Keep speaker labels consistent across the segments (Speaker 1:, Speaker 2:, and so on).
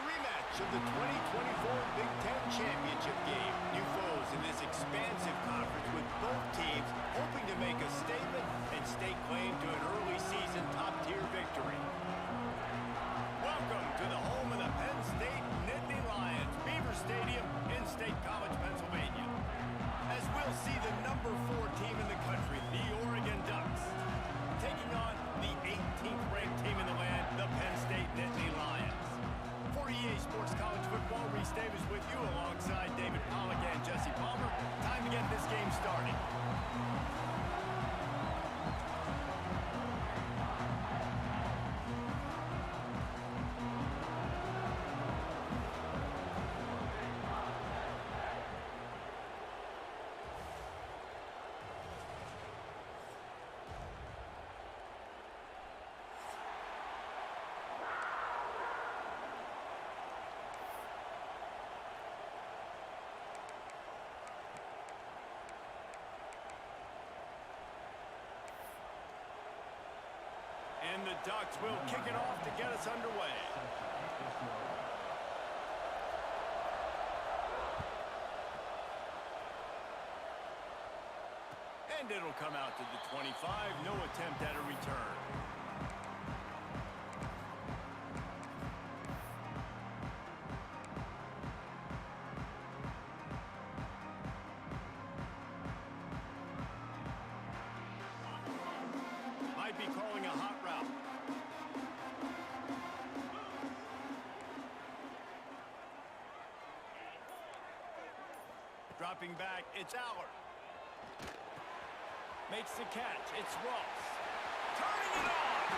Speaker 1: A rematch of the 2024 Big Ten Championship game. New foes in this expansive conference with both teams hoping to make a statement and stake claim to an early season top-tier victory. Welcome to the home of the Penn State Nittany Lions, Beaver Stadium in State College, Pennsylvania. As we'll see the number 4 team in the country, the Oregon Ducks, taking on the 18th ranked team in the land, the Penn State Nittany Lions. For EA Sports College Football, Reese Davis with you alongside David Pollack and Jesse Palmer. Time to get this game started. And the Ducks will kick it off to get us underway. And it'll come out to the 25. No attempt at a return. Might be calling a hot route. Dropping back, it's Aller. Makes the catch, it's Ross. Turning it on!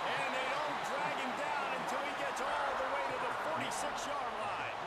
Speaker 1: And they don't drag him down until he gets all the way to the 46-yard line.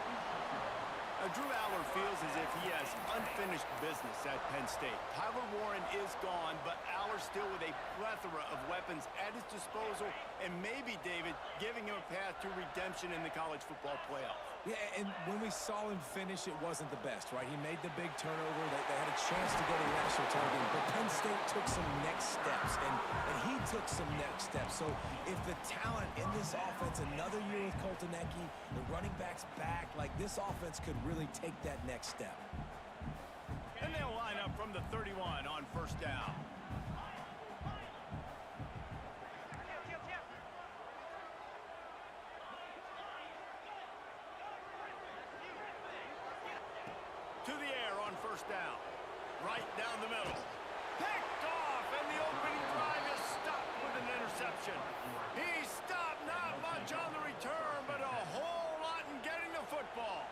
Speaker 1: Drew Aller feels as if he has unfinished business at Penn State. Tyler Warren is gone, but Aller still with a plethora of weapons at his disposal, and maybe, David, giving him a path to redemption in the college football playoff.
Speaker 2: Yeah, and when we saw him finish, it wasn't the best, right? He made the big turnover. They had a chance to go to the national title game, but Penn State took some next steps, and he took some next steps. So if the talent in this offense, another year with Coltonecki, the running backs back, like this offense could really take that next step.
Speaker 1: And they'll line up from the 31 on first down. To the air on first down. Right down the middle. Picked off, and the opening drive is stopped with an interception. He stopped not much on the return, but a whole lot in getting the football.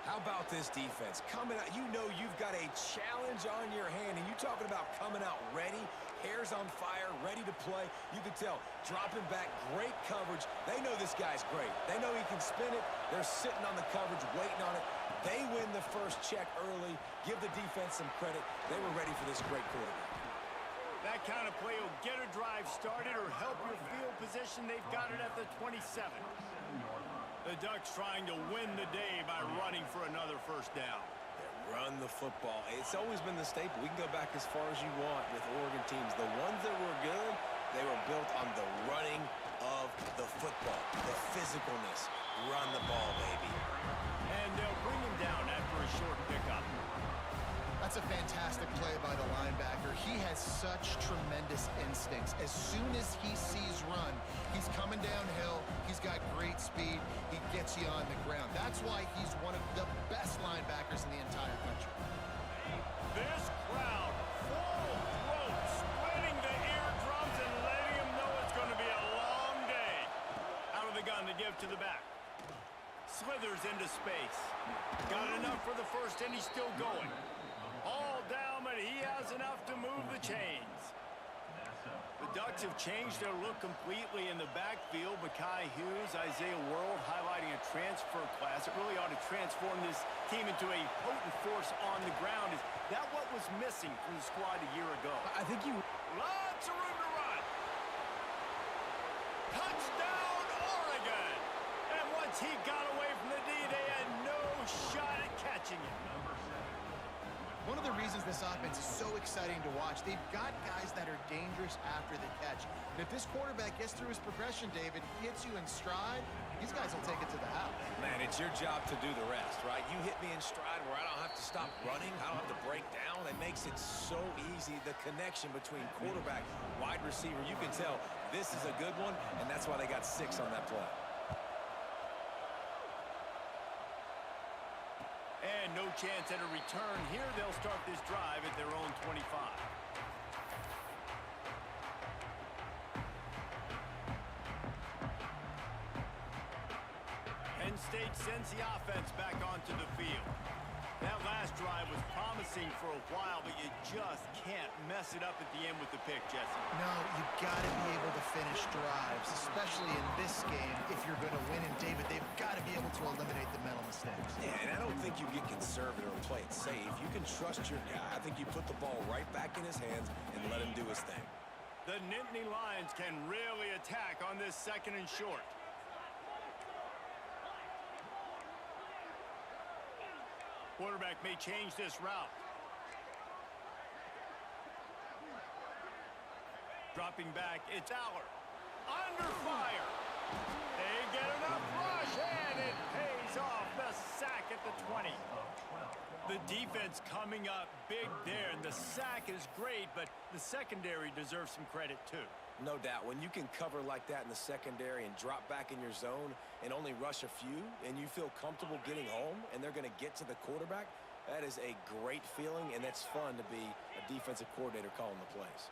Speaker 2: How about this defense? Coming out, you know you've got a challenge on your hand, and you're talking about coming out ready, hairs on fire, ready to play. You can tell, dropping back, great coverage. They know this guy's great. They know he can spin it. They're sitting on the coverage, waiting on it. They win the first check early. Give the defense some credit. They were ready for this great quarterback.
Speaker 1: That kind of play will get a drive started or help your field position. They've got it at the 27. The Ducks trying to win the day by running for another first down.
Speaker 2: Run the football. It's always been the staple. We can go back as far as you want with Oregon teams. The ones that were good, they were built on the running of the football, the physicalness. Run the ball, baby.
Speaker 1: And they'll bring him down after a short pickup.
Speaker 3: That's a fantastic play by the linebacker. He has such tremendous instincts. As soon as he sees run, he's coming downhill. He's got great speed. He gets you on the ground. That's why he's one of the best linebackers in the entire country.
Speaker 1: This crowd, full throat, splitting the eardrums and letting him know it's going to be a long day. Out of the gun to give to the back. Slithers into space. Got enough for the first, and he's still going. All down, but he has enough to move the chains. The Ducks have changed their look completely in the backfield. Mekhi Hughes, Isaiah World highlighting a transfer class. It really ought to transform this team into a potent force on the ground. Is that what was missing from the squad a year ago?
Speaker 2: I think you...
Speaker 1: Lots of room to run. Touchdown, Oregon. And once he got away from the D, they had no shot at catching him.
Speaker 3: One of the reasons this offense is so exciting to watch, they've got guys that are dangerous after the catch. And if this quarterback gets through his progression, David, hits you in stride, these guys will take it to the house.
Speaker 2: Man, it's your job to do the rest, right? You hit me in stride where I don't have to stop running. I don't have to break down. It makes it so easy, the connection between quarterback, wide receiver. You can tell this is a good one, and that's why they got 6 on that play.
Speaker 1: And no chance at a return here. They'll start this drive at their own 25. Penn State sends the offense back onto the field. That last drive was promising for a while, but you just can't mess it up at the end with the pick, Jesse.
Speaker 3: No, you've got to be able to finish drives, especially in this game. If you're going to win, and David, they've got to be able to eliminate the mental mistakes.
Speaker 2: Yeah, and I don't think you get conservative or play it safe. You can trust your guy. I think you put the ball right back in his hands and let him do his thing.
Speaker 1: The Nittany Lions can really attack on this 2nd and short. Quarterback may change this route. Dropping back, it's Aller. Under fire. They get enough rush, and it pays off. The sack at the 20. The defense coming up big there, and the sack is great, but the secondary deserves some credit too.
Speaker 2: No doubt. When you can cover like that in the secondary and drop back in your zone and only rush a few, and you feel comfortable getting home, and they're going to get to the quarterback, that is a great feeling, and that's fun to be a defensive coordinator calling the plays.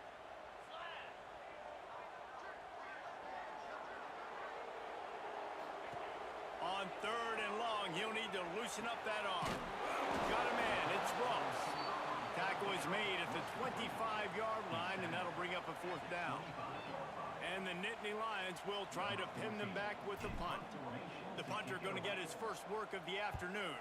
Speaker 1: On 3rd and long, he'll need to loosen up that arm. Got a man. It's Ross. Tackle is made at the 25-yard line, and that'll bring up a 4th down. And the Nittany Lions will try to pin them back with the punt. The punter going to get his first work of the afternoon.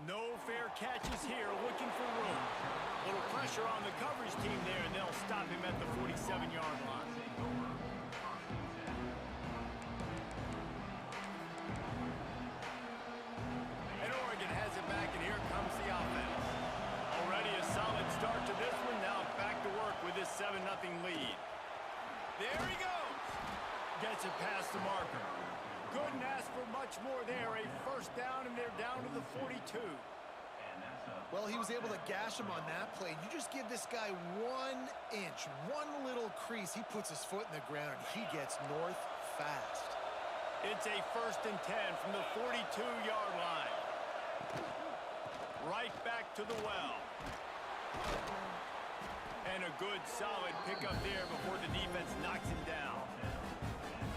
Speaker 1: No fair catches here, looking for room. Little pressure on the coverage team there, and they'll stop him at the 47-yard line. And Oregon has it back, and here comes the offense. Already a solid start to this one. Now back to work with this 7-0 lead. There he goes. Gets it past the marker. Couldn't ask for much more there. A 1st down, and they're down to the 42.
Speaker 3: Well, he was able to gash him on that play. You just give this guy 1 inch, one little crease. He puts his foot in the ground, and he gets north fast.
Speaker 1: It's a 1st and 10 from the 42-yard line. Right back to the well. And a good, solid pickup there before the defense knocks him down.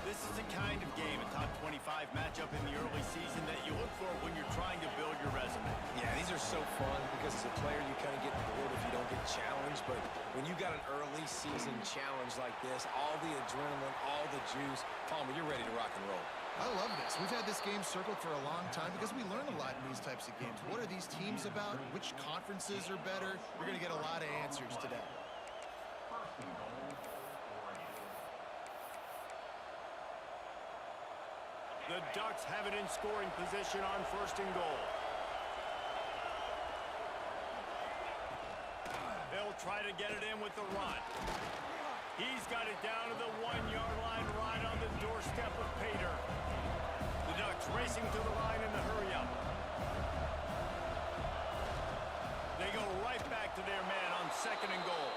Speaker 1: This is the kind of game, a top 25 matchup in the early season, that you look for when you're trying to build your resume.
Speaker 2: Yeah, these are so fun because as a player, you kind of get bored if you don't get challenged. But when you got an early season challenge like this, all the adrenaline, all the juice, Palmer, you're ready to rock and roll.
Speaker 3: I love this. We've had this game circled for a long time because we learn a lot in these types of games. What are these teams about? Which conferences are better? You're going to get a lot of answers today.
Speaker 1: The Ducks have it in scoring position on 1st and goal. They'll try to get it in with the run. He's got it down to the 1-yard line, right on the doorstep of Pater. The Ducks racing to the line in the hurry-up. They go right back to their man on 2nd and goal.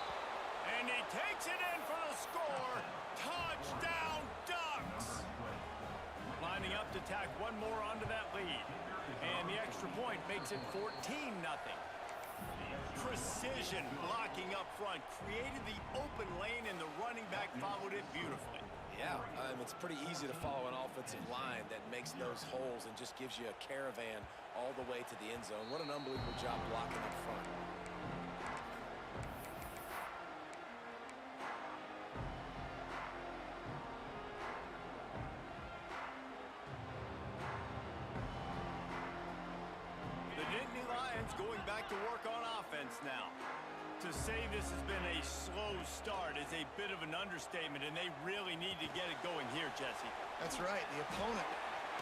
Speaker 1: And he takes it in for the score. Touchdown, Ducks! Lining up to tack one more onto that lead. And the extra point makes it 14-0. Precision blocking up front created the open lane, and the running back followed it beautifully.
Speaker 2: Yeah, it's pretty easy to follow an offensive line that makes those holes and just gives you a caravan all the way to the end zone. What an unbelievable job blocking up front.
Speaker 1: Going back to work on offense now. To say this has been a slow start is a bit of an understatement, and they really need to get it going here, Jesse.
Speaker 3: That's right, the opponent.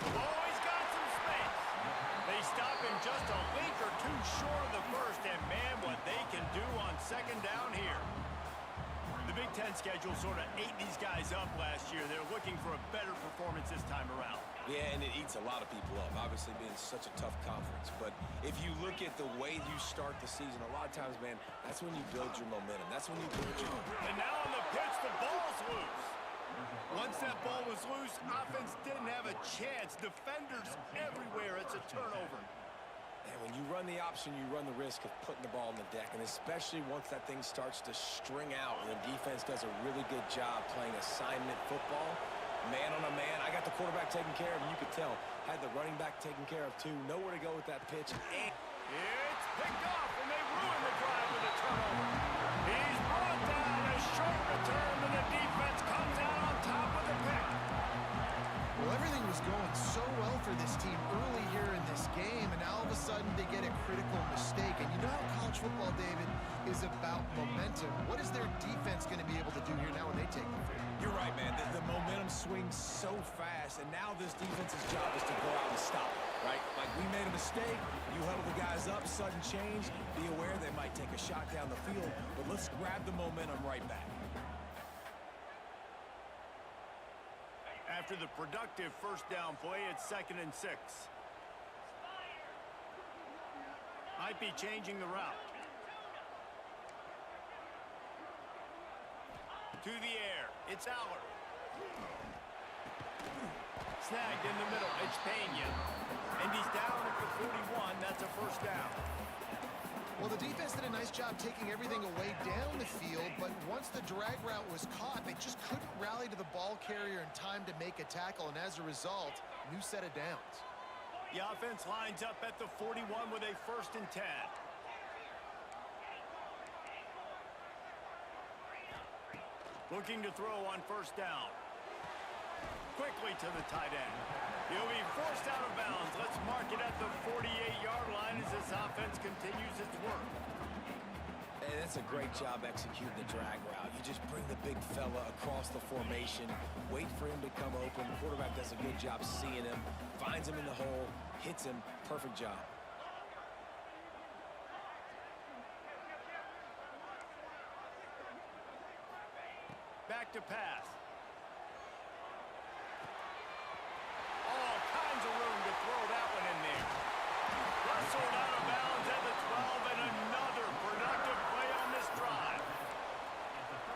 Speaker 1: Always got some space. They stop him just a link or two short of the 1st, and man, what they can do on 2nd down here. The The Big Ten schedule sort of ate these guys up last year. They're looking for a better performance this time around.
Speaker 2: Yeah, and it eats a lot of people up, obviously being such a tough conference. But if you look at the way you start the season, a lot of times, man, that's when you build your momentum. That's when you build your...
Speaker 1: And now on the pitch, the ball's loose. Once that ball was loose, offense didn't have a chance. Defenders everywhere. It's a turnover.
Speaker 2: And when you run the option, you run the risk of putting the ball on the deck, and especially once that thing starts to string out and the defense does a really good job playing assignment football, man on a man. I got the quarterback taken care of, and you could tell. Had the running back taken care of, too. Nowhere to go with that pitch. And
Speaker 1: it's picked off, and they ruin the drive with a turnover. He's brought down a short return, and the defense comes out on top of the pick.
Speaker 3: Well, everything was going so well for this team early here in this game, and now all of a sudden they get a critical mistake. And you know how college football, David, is about momentum. What is their defense going to be able to do here now when they take the field?
Speaker 2: you're right, man. The momentum swings so fast, and now this defense's job is to go out and stop it, right? Like, we made a mistake. You huddle the guys up, sudden change. Be aware they might take a shot down the field, but let's grab the momentum right back.
Speaker 1: After the productive first down play, it's 2nd and 6. Might be changing the route. To the air. It's Aller. Snagged in the middle. It's Pena. And he's down at the 41. That's a first down.
Speaker 3: Well, the defense did a nice job taking everything away down the field, but once the drag route was caught, they just couldn't rally to the ball carrier in time to make a tackle, and as a result, new set of downs.
Speaker 1: The offense lines up at the 41 with a 1st and 10. Looking to throw on first down. Quickly to the tight end. He'll be forced out of bounds. Let's mark it at the 48-yard line as this offense continues its work.
Speaker 2: Hey, that's a great job executing the drag route. You just bring the big fella across the formation, wait for him to come open. The quarterback does a good job seeing him, finds him in the hole, hits him. Perfect job.
Speaker 1: Back to pass. All kinds of room to throw that one in there. Wrestled out of bounds at the 12, and another productive play on this drive.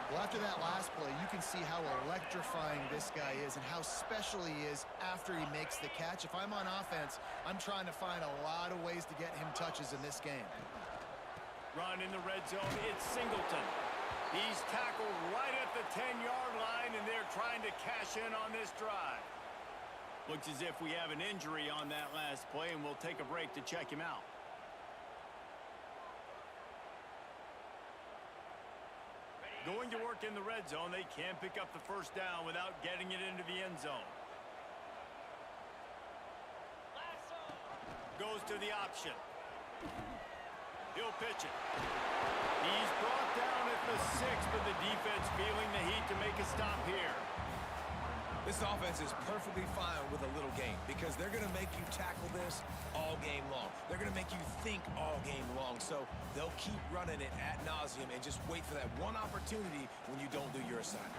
Speaker 3: Well, after that last play, you can see how electrifying this guy is and how special he is after he makes the catch. If I'm on offense, I'm trying to find a lot of ways to get him touches in this game.
Speaker 1: Run in the red zone. It's Singleton. He's tackled right at the 10-yard line, and they're trying to cash in on this drive. Looks as if we have an injury on that last play, and we'll take a break to check him out. Going to work in the red zone. They can't pick up the first down without getting it into the end zone. Goes to the option. He'll pitch it. He's brought down at the 6, but the defense feeling the heat to make a stop here.
Speaker 2: This offense is perfectly fine with a little game because they're going to make you tackle this all game long. They're going to make you think all game long. So they'll keep running it ad nauseum and just wait for that one opportunity when you don't do your assignment.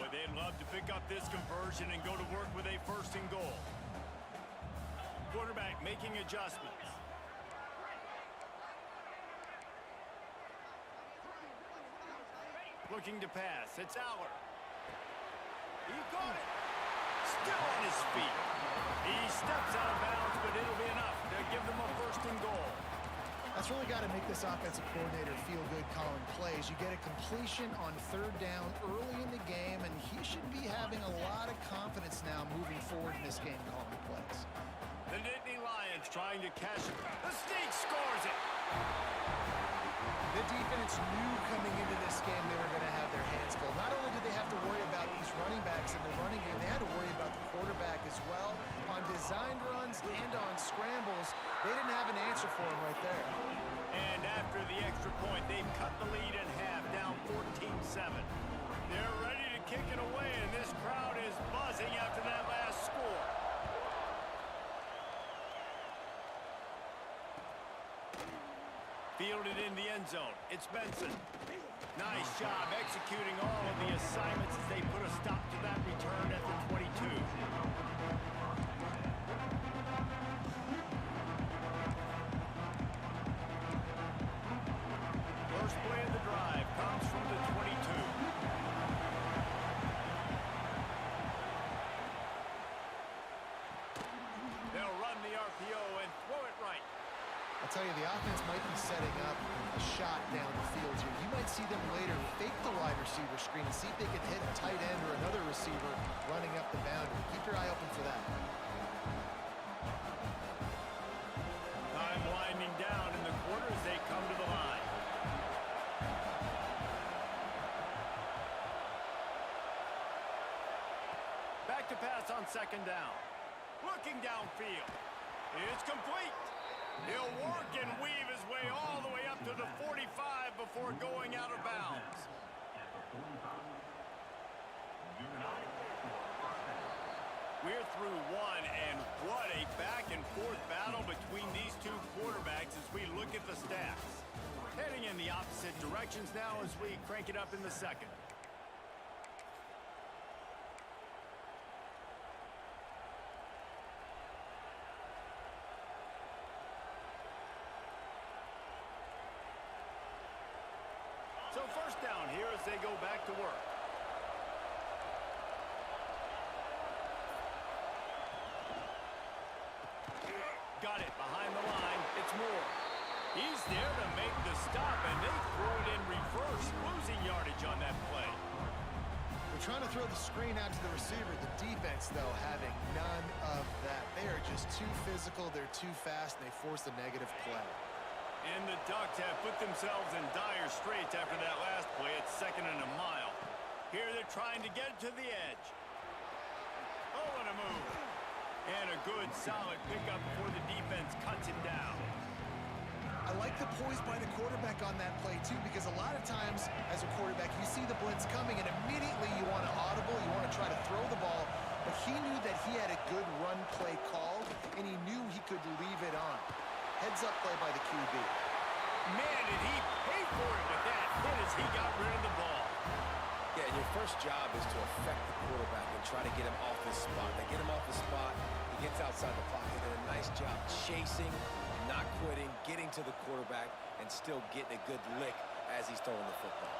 Speaker 1: Boy, they'd love to pick up this conversion and go to work with a 1st and goal. Quarterback making adjustments. Looking to pass. It's Aller. He got it. Still on his feet. He steps out of bounds, but it'll be enough to give them a 1st and goal.
Speaker 3: That's really got to make this offensive coordinator feel good calling plays. You get a completion on 3rd down early in the game, and he should be having a lot of confidence now moving forward in this game calling plays.
Speaker 1: The Nittany Lions trying to cash it. The Sneak scores it.
Speaker 3: The defense knew coming into this game they were going to have their hands full. Not only did they have to worry about these running backs in the running game, they had to worry about the quarterback as well. On designed runs and on scrambles, they didn't have an answer for him right there.
Speaker 1: And after the extra point, they've cut the lead in half, down 14-7. They're ready to kick it away, and this crowd is buzzing after that last score. Fielded in the end zone. It's Benson. Nice job executing all of the assignments as they put a stop to that return at the 22. First play of the drive comes from the 22. They'll run the RPO and throw it right.
Speaker 3: I'll tell you, the offense might be setting up a shot down the field here. You might see them later fake the wide receiver screen and see if they can hit a tight end or another receiver running up the boundary. Keep your eye open for that.
Speaker 1: Time winding down in the quarter as they come to the line. Back to pass on second down. Looking downfield. It's complete. He'll work and weave his way all the way up to the 45 before going out of bounds. We're through one, and what a back-and-forth battle between these two quarterbacks as we look at the stats. Heading in the opposite directions now as we crank it up in the second. So first down here as they go back to work. Got it behind the line. It's Moore. He's there to make the stop, and they throw it in reverse, losing yardage on that play.
Speaker 3: They're trying to throw the screen out to the receiver. The defense, though, having none of that. They are just too physical. They're too fast, and they force a negative play.
Speaker 1: And the Ducks have put themselves in dire straits after that last play. It's second and a mile. Here they're trying to get to the edge. Oh, and a move. And a good, solid pickup before the defense cuts him down.
Speaker 3: I like the poise by the quarterback on that play, too, because a lot of times, as a quarterback, you see the blitz coming, and immediately you want to audible, you want to try to throw the ball, but he knew that he had a good run play call, and he knew he could leave it on. Heads-up play by the QB.
Speaker 1: Man, did he pay for it with that hit as he got rid of the ball.
Speaker 2: Yeah, your first job is to affect the quarterback and try to get him off his spot. They get him off his spot, he gets outside the pocket, and a nice job chasing, not quitting, getting to the quarterback, and still getting a good lick as he's throwing the football.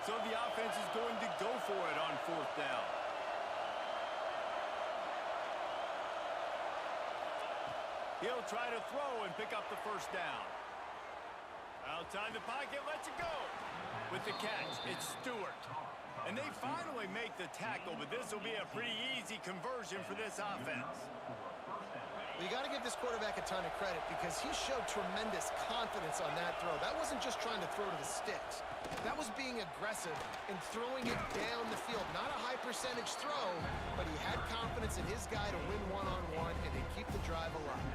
Speaker 1: So the offense is going to go for it on fourth down. He'll try to throw and pick up the first down. Outside the pocket, lets it go. With the catch, it's Stewart. And they finally make the tackle, but this will be a pretty easy conversion for this offense.
Speaker 3: Well, you got to give this quarterback a ton of credit because he showed tremendous confidence on that throw. That wasn't just trying to throw to the sticks. That was being aggressive and throwing it down the field. Not a high percentage throw, but he had confidence in his guy to win one-on-one and to keep the drive alive.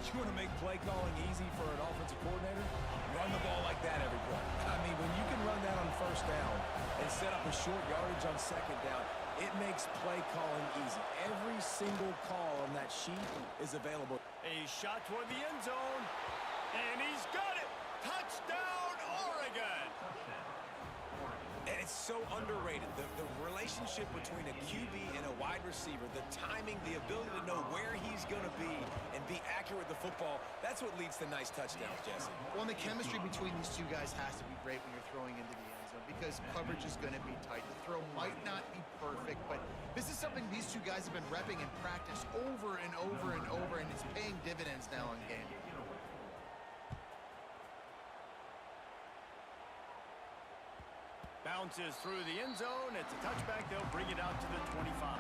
Speaker 2: You want to make play calling easy for an offensive coordinator? Run the ball like that every play. I mean, when you can run that on first down and set up a short yardage on second down, it makes play calling easy. Every single call on that sheet is available.
Speaker 1: A shot toward the end zone, and he's got it! Touchdown, Oregon!
Speaker 2: And it's so underrated. The relationship between a QB and a wide receiver, the timing, the ability to know where he's going to be and be accurate with the football, that's what leads to nice touchdowns, Jesse.
Speaker 3: Well, and the chemistry between these two guys has to be great when you're throwing into the end zone because coverage is going to be tight. The throw might not be perfect, but this is something these two guys have been repping in practice over and over and over, and it's paying dividends now in game.
Speaker 1: Bounces through the end zone. It's a touchback. They'll bring it out to the 25.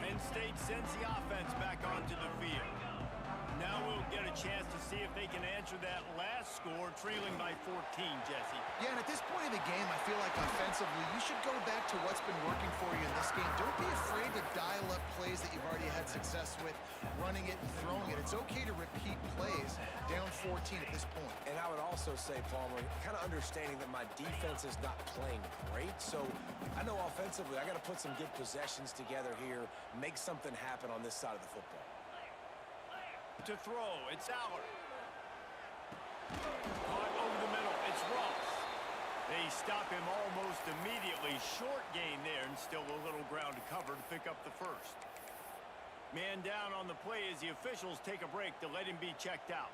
Speaker 1: Penn State sends the offense back onto the field. Now we'll get a chance to see if they can answer that last score, trailing by 14, Jesse.
Speaker 3: Yeah, and at this point in the game, I feel like offensively, you should go back to what's been working for you in this game. Don't be afraid to dial up plays that you've already had success with, running it and throwing it. It's okay to repeat plays, down 14 at this point.
Speaker 2: And I would also say, Palmer, kind of understanding that my defense is not playing great. So I know offensively I got to put some good possessions together here, make something happen on this side of the football.
Speaker 1: To throw, it's Aller. Caught over the middle, it's Ross. They stop him almost immediately. Short gain there, and still a little ground to cover to pick up the first. Man down on the play as the officials take a break to let him be checked out.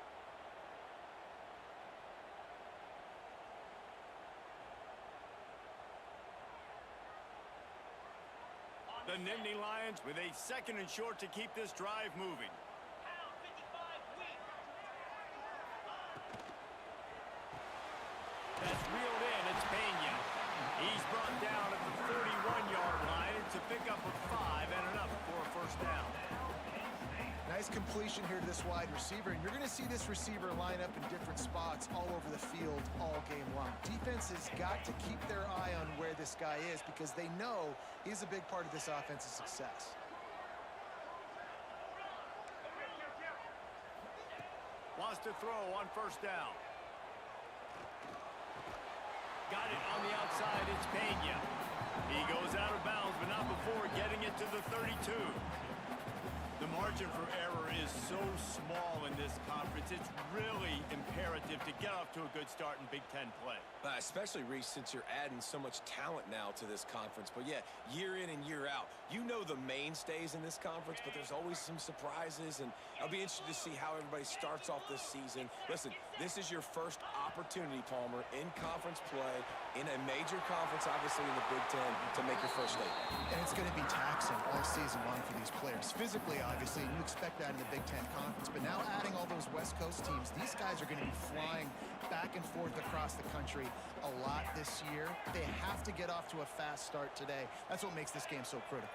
Speaker 1: The Nittany Lions with a 2nd and short to keep this drive moving. That's reeled in. It's Pena. He's brought down at the 41-yard line. It's a pickup of 5 and enough for a first down.
Speaker 3: Nice completion here to this wide receiver, and you're going to see this receiver line up in different spots all over the field all game long. Defense has got to keep their eye on where this guy is because they know he's a big part of this offense's success.
Speaker 1: Wants to throw on first down. Got it on the outside. It's Pena. He goes out of bounds, but not before getting it to the 32. The margin for error is so small in this conference. It's really imperative to get off to a good start in Big Ten play.
Speaker 2: Especially, Reese, since you're adding so much talent now to this conference. But, yeah, year in and year out, you know the mainstays in this conference, but there's always some surprises, and I'll be interested to see how everybody starts off this season. Listen, this is your first opportunity, Palmer, in conference play, in a major conference, obviously, in the Big Ten, to make your first statement.
Speaker 3: And it's going to be taxing all season long for these players. Physically, obviously, and you expect that in the Big Ten Conference. But now adding all those West Coast teams, these guys are going to be flying back and forth across the country a lot this year. They have to get off to a fast start today. That's what makes this game so critical.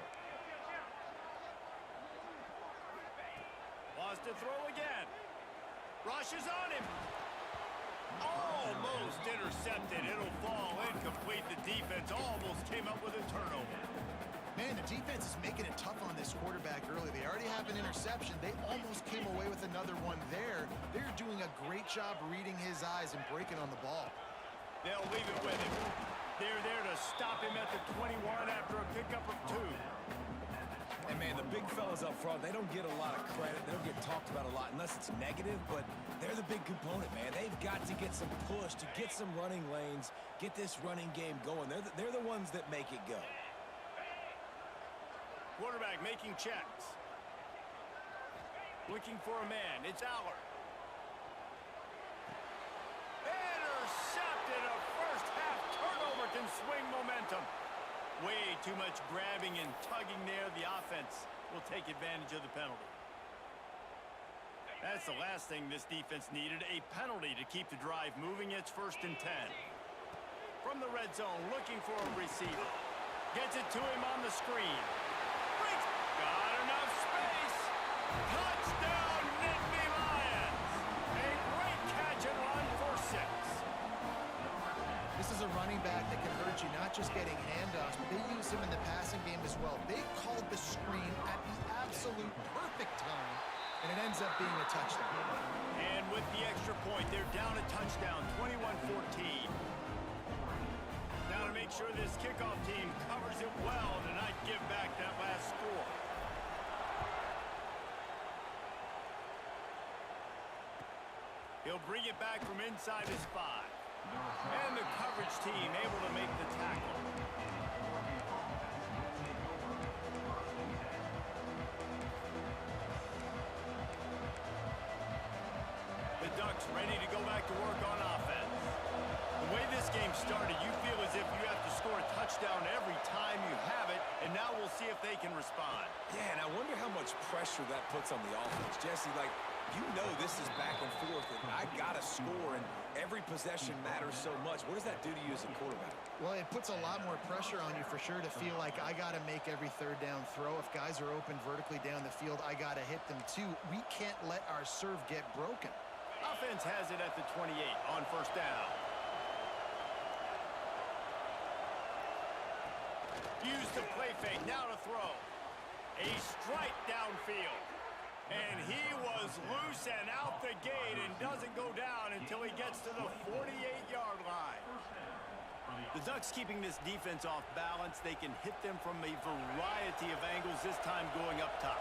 Speaker 1: Wants to throw again. Rushes on him. Almost intercepted. It'll fall incomplete. The defense almost came up with a turnover.
Speaker 3: Man, the defense is making it tough on this quarterback early. They already have an interception. They almost came away with another one there. They're doing a great job reading his eyes and breaking on the ball.
Speaker 1: They'll leave it with him. They're there to stop him at the 21 after a pickup of 2.
Speaker 2: And, man, the big fellas up front, they don't get a lot of credit. They don't get talked about a lot unless it's negative, but they're the big component, man. They've got to get some push, to get some running lanes, get this running game going. They're the ones that make it go.
Speaker 1: Quarterback making checks. Looking for a man. It's Aller. Intercepted. A first-half turnover can swing momentum. Way too much grabbing and tugging there. The offense will take advantage of the penalty. That's the last thing this defense needed, a penalty to keep the drive moving. It's 1st and 10. From the red zone, looking for a receiver. Gets it to him on the screen. Got enough space. Touchdown, Nittany Lions. A great catch and run for 6.
Speaker 3: This is a running back that can hurt you, not just getting handoffs, but they use him in the passing game as well. They called the screen at the absolute perfect time, and it ends up being a touchdown.
Speaker 1: And with the extra point, they're down a touchdown, 21-14. Now to make sure this kickoff team covers it well to not give back that last score. He'll bring it back from inside his 5. And the coverage team able to make the tackle. The Ducks ready to go back to work on offense. The way this game started, you feel as if you have to score a touchdown every time you have it, and now we'll see if they can respond.
Speaker 2: Yeah, and I wonder how much pressure that puts on the offense. Jesse, like, you know this is back and forth, and I got to score, and every possession matters so much. What does that do to you as a quarterback?
Speaker 3: Well, it puts a lot more pressure on you for sure to feel like I got to make every 3rd down throw. If guys are open vertically down the field, I got to hit them too. We can't let our serve get broken.
Speaker 1: Offense has it at the 28 on 1st down. Use the play fake, now to throw. A strike downfield. And he was loose and out the gate and doesn't go down until he gets to the 48-yard line. The Ducks keeping this defense off balance. They can hit them from a variety of angles, this time going up top.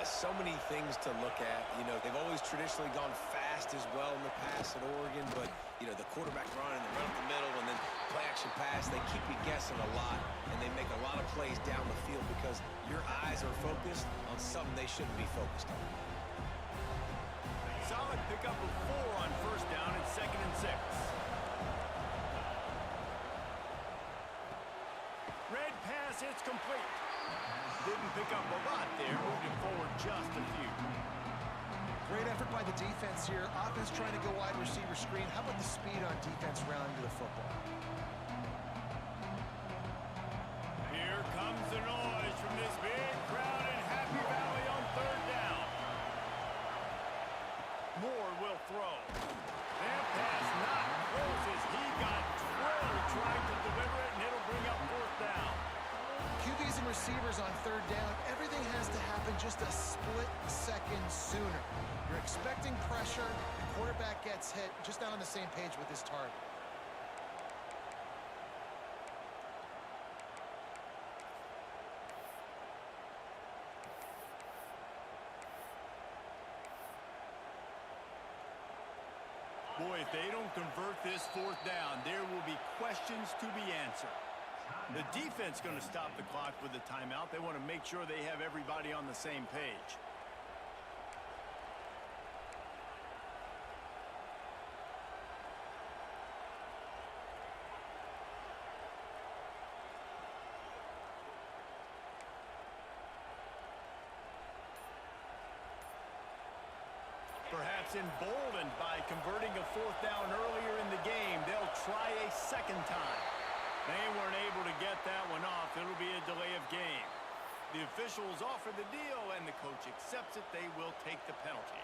Speaker 2: So many things to look at. You know, they've always traditionally gone fast as well in the past at Oregon, but, you know, the quarterback run and the run up the middle and then play-action pass, they keep you guessing a lot, and they make a lot of plays down the field because your eyes are focused on something they shouldn't be focused on.
Speaker 1: Solid pickup of 4 on first down and 2nd and 6. Red pass, it's complete. Didn't pick up a lot there, moved it forward just a few.
Speaker 3: Great effort by the defense here. Offense trying to go wide receiver screen. How about the speed on defense rounding to the football?
Speaker 1: Here comes the noise from this big crowd in Happy Valley on 3rd down. Moore will throw. That pass not close as he got drilled trying to deliver it, and it'll bring up 4th down.
Speaker 3: QBs and receivers on 3rd down, everything has to happen just a split second sooner. You're expecting pressure, the quarterback gets hit, just not on the same page with his target.
Speaker 1: Boy, if they don't convert this 4th down, there will be questions to be answered. The defense going to stop the clock with a timeout. They want to make sure they have everybody on the same page. Perhaps emboldened by converting a 4th down earlier in the game, they'll try a 2nd time. They weren't able to get that one off. It'll be a delay of game. The officials offer the deal, and the coach accepts it. They will take the penalty.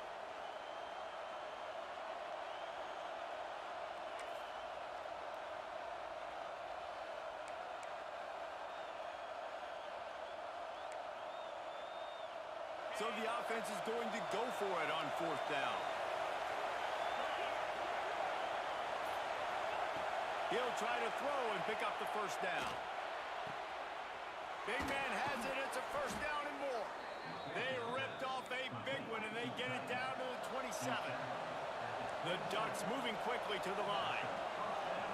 Speaker 1: So the offense is going to go for it on 4th down. He'll try to throw and pick up the 1st down. Big man has it. It's a 1st down and more. They ripped off a big one, and they get it down to the 27. The Ducks moving quickly to the line.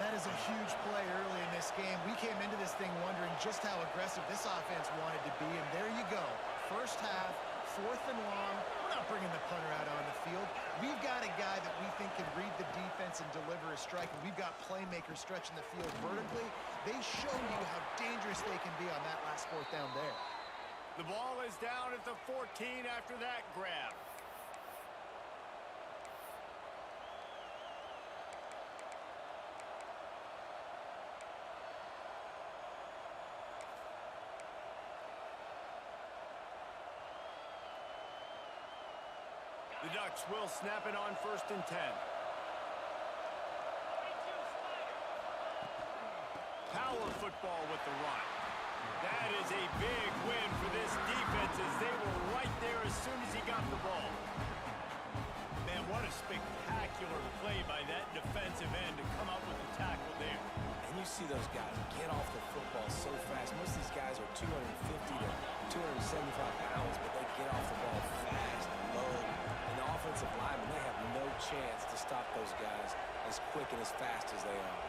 Speaker 3: That is a huge play early in this game. We came into this thing wondering just how aggressive this offense wanted to be, and there you go. First half, 4th and long. We're not bringing the punter out on the field. We've got a guy that we think can read the defense and deliver a strike, and we've got playmakers stretching the field vertically. They show you how dangerous they can be on that last 4th down there.
Speaker 1: The ball is down at the 14 after that grab. The Ducks will snap it on 1st and 10. Power football with the run. That is a big win for this defense as they were right there as soon as he got the ball. Man, what a spectacular play by that defensive end to come up with a tackle there.
Speaker 2: And you see those guys get off the football so fast. Most of these guys are 250 to 275 pounds, but they get off the ball fast, low. And the offensive linemen, they have no chance to stop those guys as quick and as fast as they are.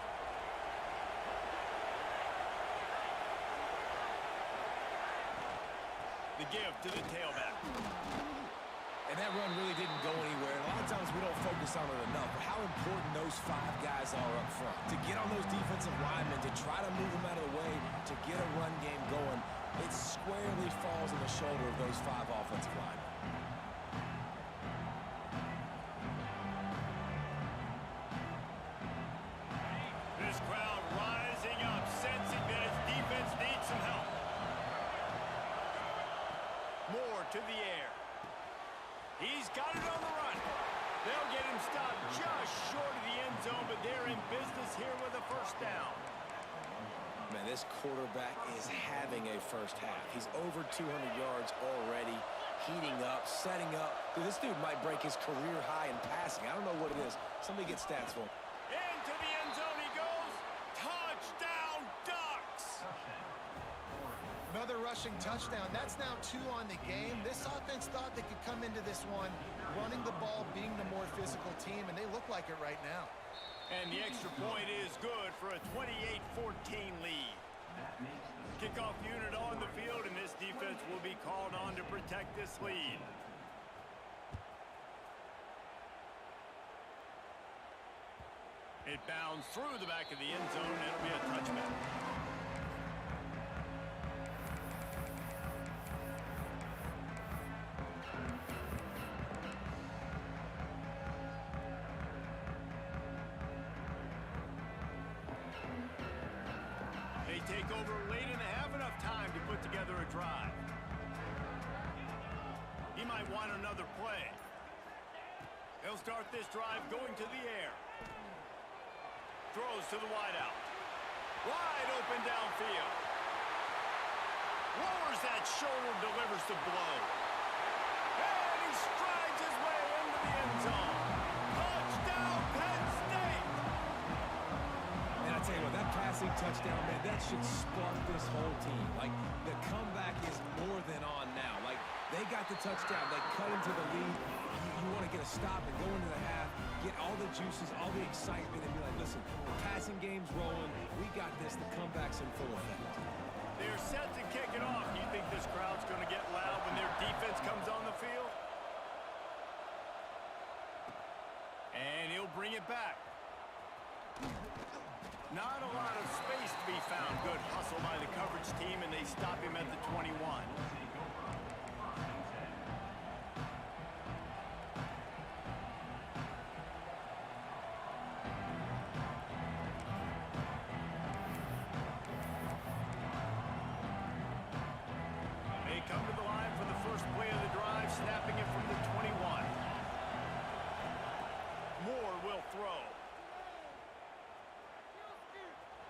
Speaker 1: The give to the tailback.
Speaker 2: And that run really didn't go anywhere. A lot of times we don't focus on it enough, but how important those 5 guys are up front. To get on those defensive linemen, to try to move them out of the way, to get a run game going, it squarely falls on the shoulder of those 5 offensive linemen.
Speaker 1: This crowd rising up, sensing that his defense needs some help. Moore to the air. He's got it on the run. They'll get him stopped just short of the end zone, but they're in business here with a 1st down.
Speaker 2: Man, this quarterback is having a first half. He's over 200 yards already. heating up, setting up. Dude, this dude might break his career high in passing. I don't know what it is. Somebody get stats for him.
Speaker 1: Into the end zone he goes. Touchdown, Ducks!
Speaker 3: Another rushing touchdown. That's now 2 on the game. This offense thought they could come into this one running the ball, being the more physical team, and they look like it right now.
Speaker 1: And the extra point is good for a 28-14 lead. Kickoff unit on the field, and this defense will be called on to protect this lead. It bounds through the back of the end zone, and it'll be a touchback. They take over late and have enough time to put together a drive. He might want another play. They'll start this drive going to the air. Throws to the wideout. Wide open downfield. Lowers that shoulder, delivers the blow. And he strides his way into the end zone. Touchdown, Penn State!
Speaker 2: And I tell you what, that passing touchdown, man, that should spark this whole team. Like, the comeback is more than on now. Like, they got the touchdown. They cut into the lead. You want to get a stop and go into the half, get all the juices, all the excitement, and be like, listen, the passing game's rolling. We got this. The comeback's in full effect.
Speaker 1: They're set to kick it off. Do you think this crowd's going to get loud when their defense comes on the field? And he'll bring it back. Not a lot of space to be found. Good hustle by the coverage team, and they stop him at the 21. Come to the line for the first play of the drive, snapping it from the 21. Moore will throw.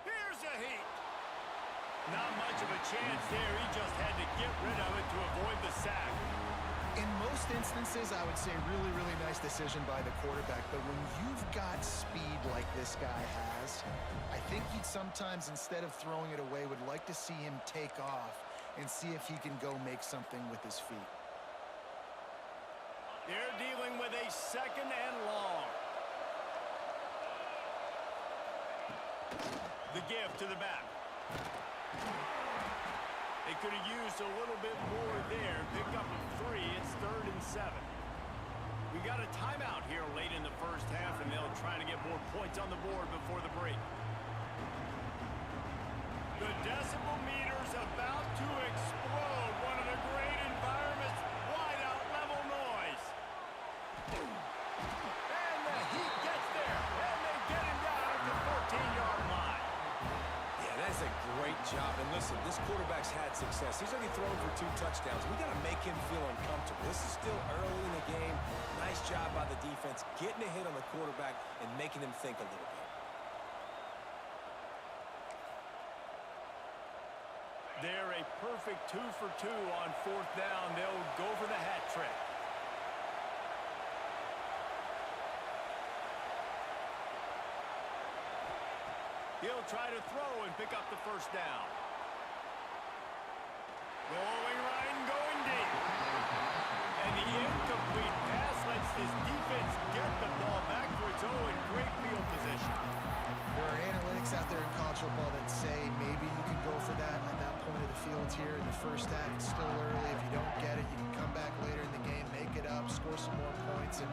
Speaker 1: Here's a heat. Not much of a chance there. He just had to get rid of it to avoid the sack.
Speaker 3: In most instances, I would say really, really nice decision by the quarterback. But when you've got speed like this guy has, I think you'd sometimes, instead of throwing it away, would like to see him take off and see if he can go make something with his feet.
Speaker 1: They're dealing with a second and long. The give to the back. They could have used a little bit more there. Pick up 3. It's 3rd and 7. We got a timeout here late in the first half, and they'll try to get more points on the board before the break. The decibel meter's about to explode. One of the great environments. Wide out level noise. And the Heat gets there. And they get him down at the 14-yard line.
Speaker 2: Yeah, that's a great job. And listen, this quarterback's had success. He's already thrown for 2 touchdowns. We got to make him feel uncomfortable. This is still early in the game. Nice job by the defense, getting a hit on the quarterback and making him think a little bit.
Speaker 1: They're a perfect 2 for 2 on 4th down. They'll go for the hat trick. He'll try to throw and pick up the first down. Going right and going deep. And the incomplete pass lets this defense get the ball back for its own. Great field position.
Speaker 3: There are analytics out there in college football that say maybe you can go for that at that point of the field here in the first half. It's still early. If you don't get it, you can come back later in the game, make it up, score some more points, and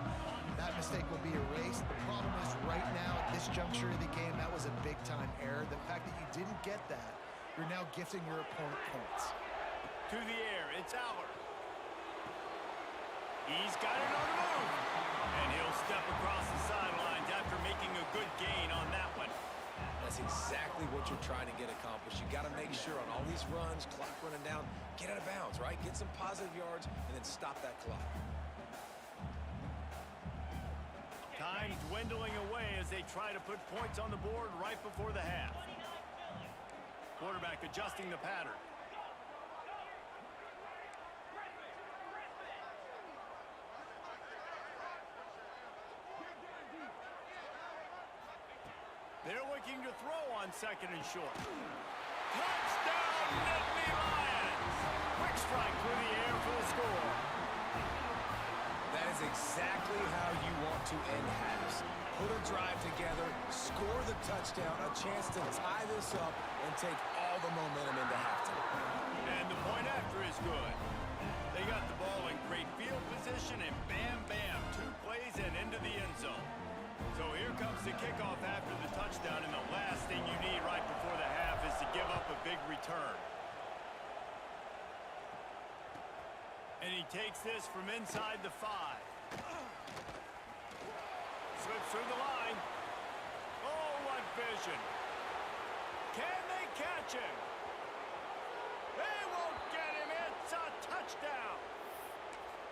Speaker 3: that mistake will be erased. The problem is right now at this juncture of the game, that was a big-time error. The fact that you didn't get that, you're now gifting your opponent points.
Speaker 1: To the air, it's Aller. He's got it on the move. And he'll step across the sidelines after making a good gain on that one.
Speaker 2: That's exactly what you're trying to get accomplished. You got to make sure on all these runs, clock running down, get out of bounds, right? Get some positive yards and then stop that clock.
Speaker 1: Time dwindling away as they try to put points on the board right before the half. Quarterback adjusting the pattern. They're looking to throw on second and short. Touchdown, Nittany Lions! Quick strike through the air for the score.
Speaker 2: That is exactly how you want to end halves. Put a drive together, score the touchdown, a chance to tie this up, and take all the momentum into halftime.
Speaker 1: And the point after is good. They got the ball in great field position, and bam, bam, 2 plays and into the end zone. So here comes the kickoff after the touchdown, and the last thing you need right before the half is to give up a big return. And he takes this from inside the 5. Slips through the line. Oh, what vision. Can they catch him? They won't get him. It's a touchdown.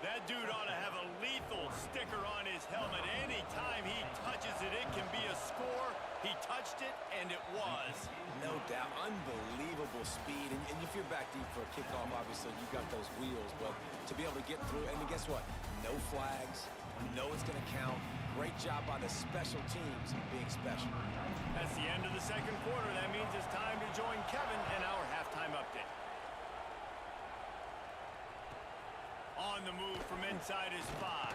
Speaker 1: That dude ought to have a lethal sticker on his helmet. Anytime he touches it, it can be a score. He touched it, and it was.
Speaker 2: No doubt. Unbelievable speed. And if you're back deep for a kickoff, obviously, you got those wheels. But to be able to get through, and guess what? No flags. You know it's going to count. Great job by the special teams being special.
Speaker 1: That's the end of the second quarter. That means it's time to join Kevin in our halftime update. On the move from inside his 5.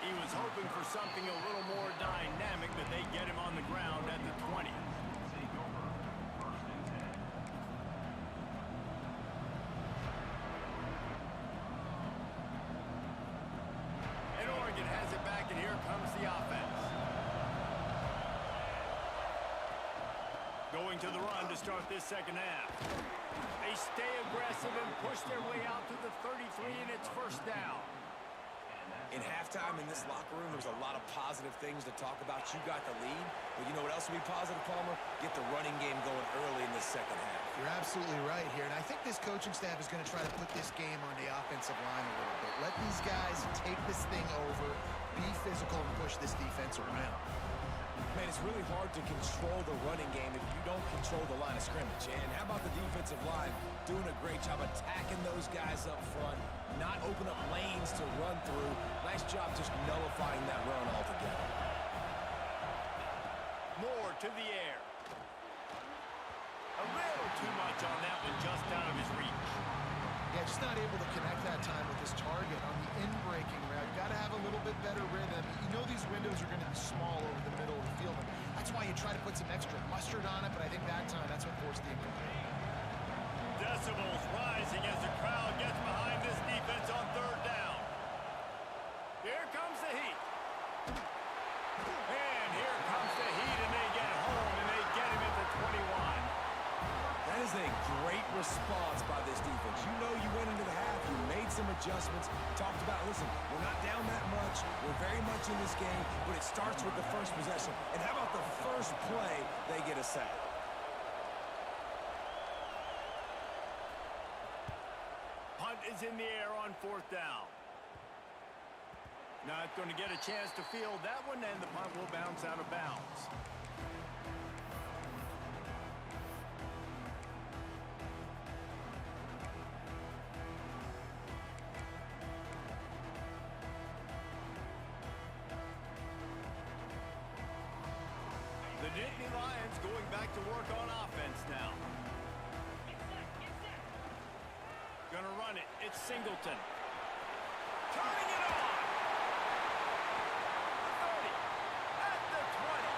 Speaker 1: He was hoping for something a little more dynamic, but they get him on the ground at the 20. And Oregon has it back, and here comes the offense. Going to the run to start this second half. They stay aggressive and push their way out to the 33, and it's first down.
Speaker 2: In halftime in this locker room, there's a lot of positive things to talk about. You got the lead, but you know what else will be positive, Palmer? Get the running game going early in the second half.
Speaker 3: You're absolutely right here, and I think this coaching staff is going to try to put this game on the offensive line a little bit. Let these guys take this thing over, be physical, and push this defense around.
Speaker 2: Man, it's really hard to control the running game if you don't control the line of scrimmage. And how about the defensive line doing a great job attacking those guys up front, not open up lanes to run through. Nice job just nullifying that run altogether.
Speaker 1: More to the air. A little too much on that one, just out of his reach.
Speaker 3: Yeah, just not able to connect that time with his target on the in-breaking route. Got to have a little bit better rhythm. You know these windows are going to be small over the middle of the field. That's why you try to put some extra mustard on it, but I think that time that's what forced the incomplete.
Speaker 1: Decibels rising as the crowd gets behind this defense on third down. Here comes the heat. And here comes the heat, and they get home, and they get him at the 21.
Speaker 2: That is a great response by this defense. You know you went into the half, you made some adjustments, talked about, listen, we're not down that much, we're very much in this game, but it starts with the first possession. And how about the first play, they get a sack?
Speaker 1: Punt is in the air on fourth down. Not going to get a chance to field that one, and the punt will bounce out of bounds. The Nittany Lions going back to work on offense now. Gonna run it. It's Singleton. Turning it on. The 30. At the 20.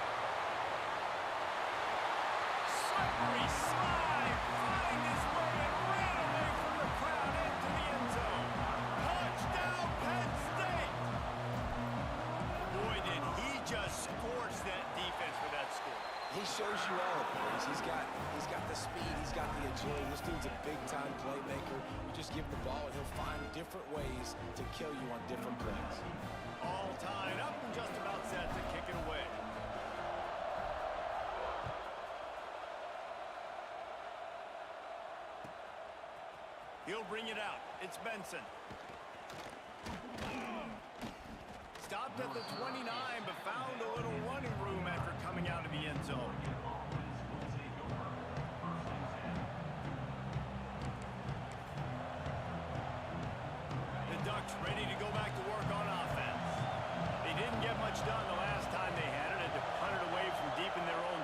Speaker 1: Slippery slide. Find his way and ran away from the crowd into the end zone. Touchdown, Penn State. Boy, did he just scorch that defense with that score.
Speaker 2: He shows you all of it. He's got the speed, he's got the agility. This dude's a big-time playmaker. You just give him the ball, and he'll find different ways to kill you on different plays.
Speaker 1: All tied up and just about set to kick it away. He'll bring it out. It's Benson. Stopped at the 29, but found a little running room after coming out of the end zone. The Ducks ready to go back to work on offense. They didn't get much done the last time they had it to punt it away from deep in their own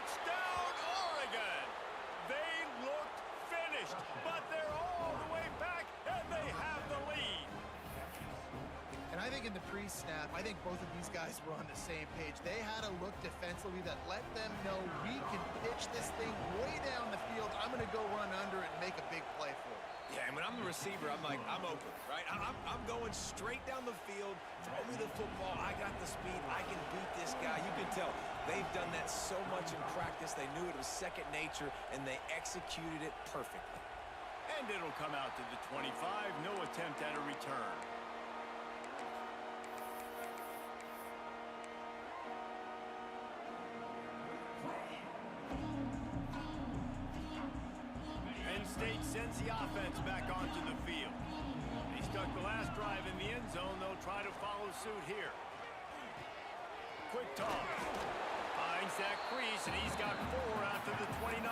Speaker 1: Touchdown, Oregon! They looked finished, but they're all the way back, and they have the lead.
Speaker 3: And I think in the pre-snap, I think both of these guys were on the same page. They had a look defensively that let them know we can pitch this thing way down the field. I'm going to go run under it and make a big play for it.
Speaker 2: Yeah, and when I'm the receiver, I'm like, I'm open, right? I'm going straight down the field. Throw me the football. I got the speed. I can beat this guy. You can tell they've done that so much in practice. They knew it was second nature, and they executed it perfectly.
Speaker 1: And it'll come out to the 25. No attempt at a return. Penn State sends the offense back onto the field. They stuck the last drive in the end zone. They'll try to follow suit here. Quick toss. Finds that crease, and he's got 4 after the 29.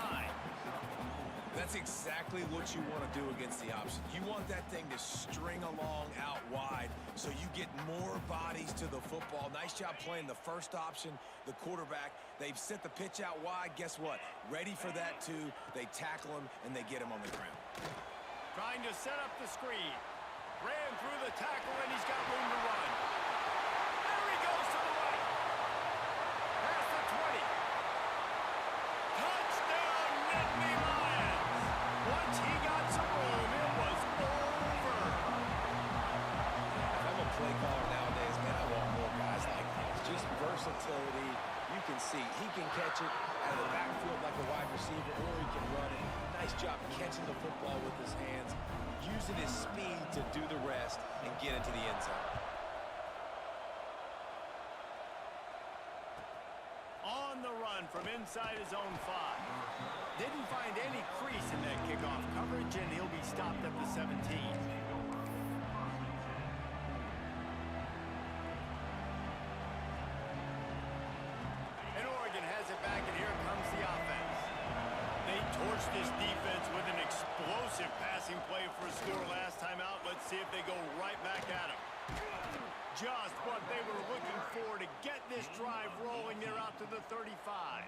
Speaker 2: That's exactly what you want to do against the option. You want that thing to string along out wide so you get more bodies to the football. Nice job playing the first option, the quarterback. They've sent the pitch out wide. Guess what? Ready for that, too. They tackle him, and they get him on the ground.
Speaker 1: Trying to set up the screen. Ran through the tackle, and he's got room to run. There he goes to the right. Past the 20. Touchdown, Nittany Lions. Once he got some room, it was over.
Speaker 2: If I'm a play caller nowadays, man, I want more guys like this. Just versatility. You can see he can catch it out of the backfield like a wide receiver, or he can run it. Nice job catching the football with his hands, using his speed to do the rest and get into the end zone.
Speaker 1: On the run from inside his own 5. Didn't find any crease in that kickoff coverage, and he'll be stopped at the 17. And Oregon has it back, and here comes the offense. They torched this defense with an explosive passing play for a score last time out. Let's see if they go right back at him. Just what they were looking for to get this drive rolling. They're out to the 35.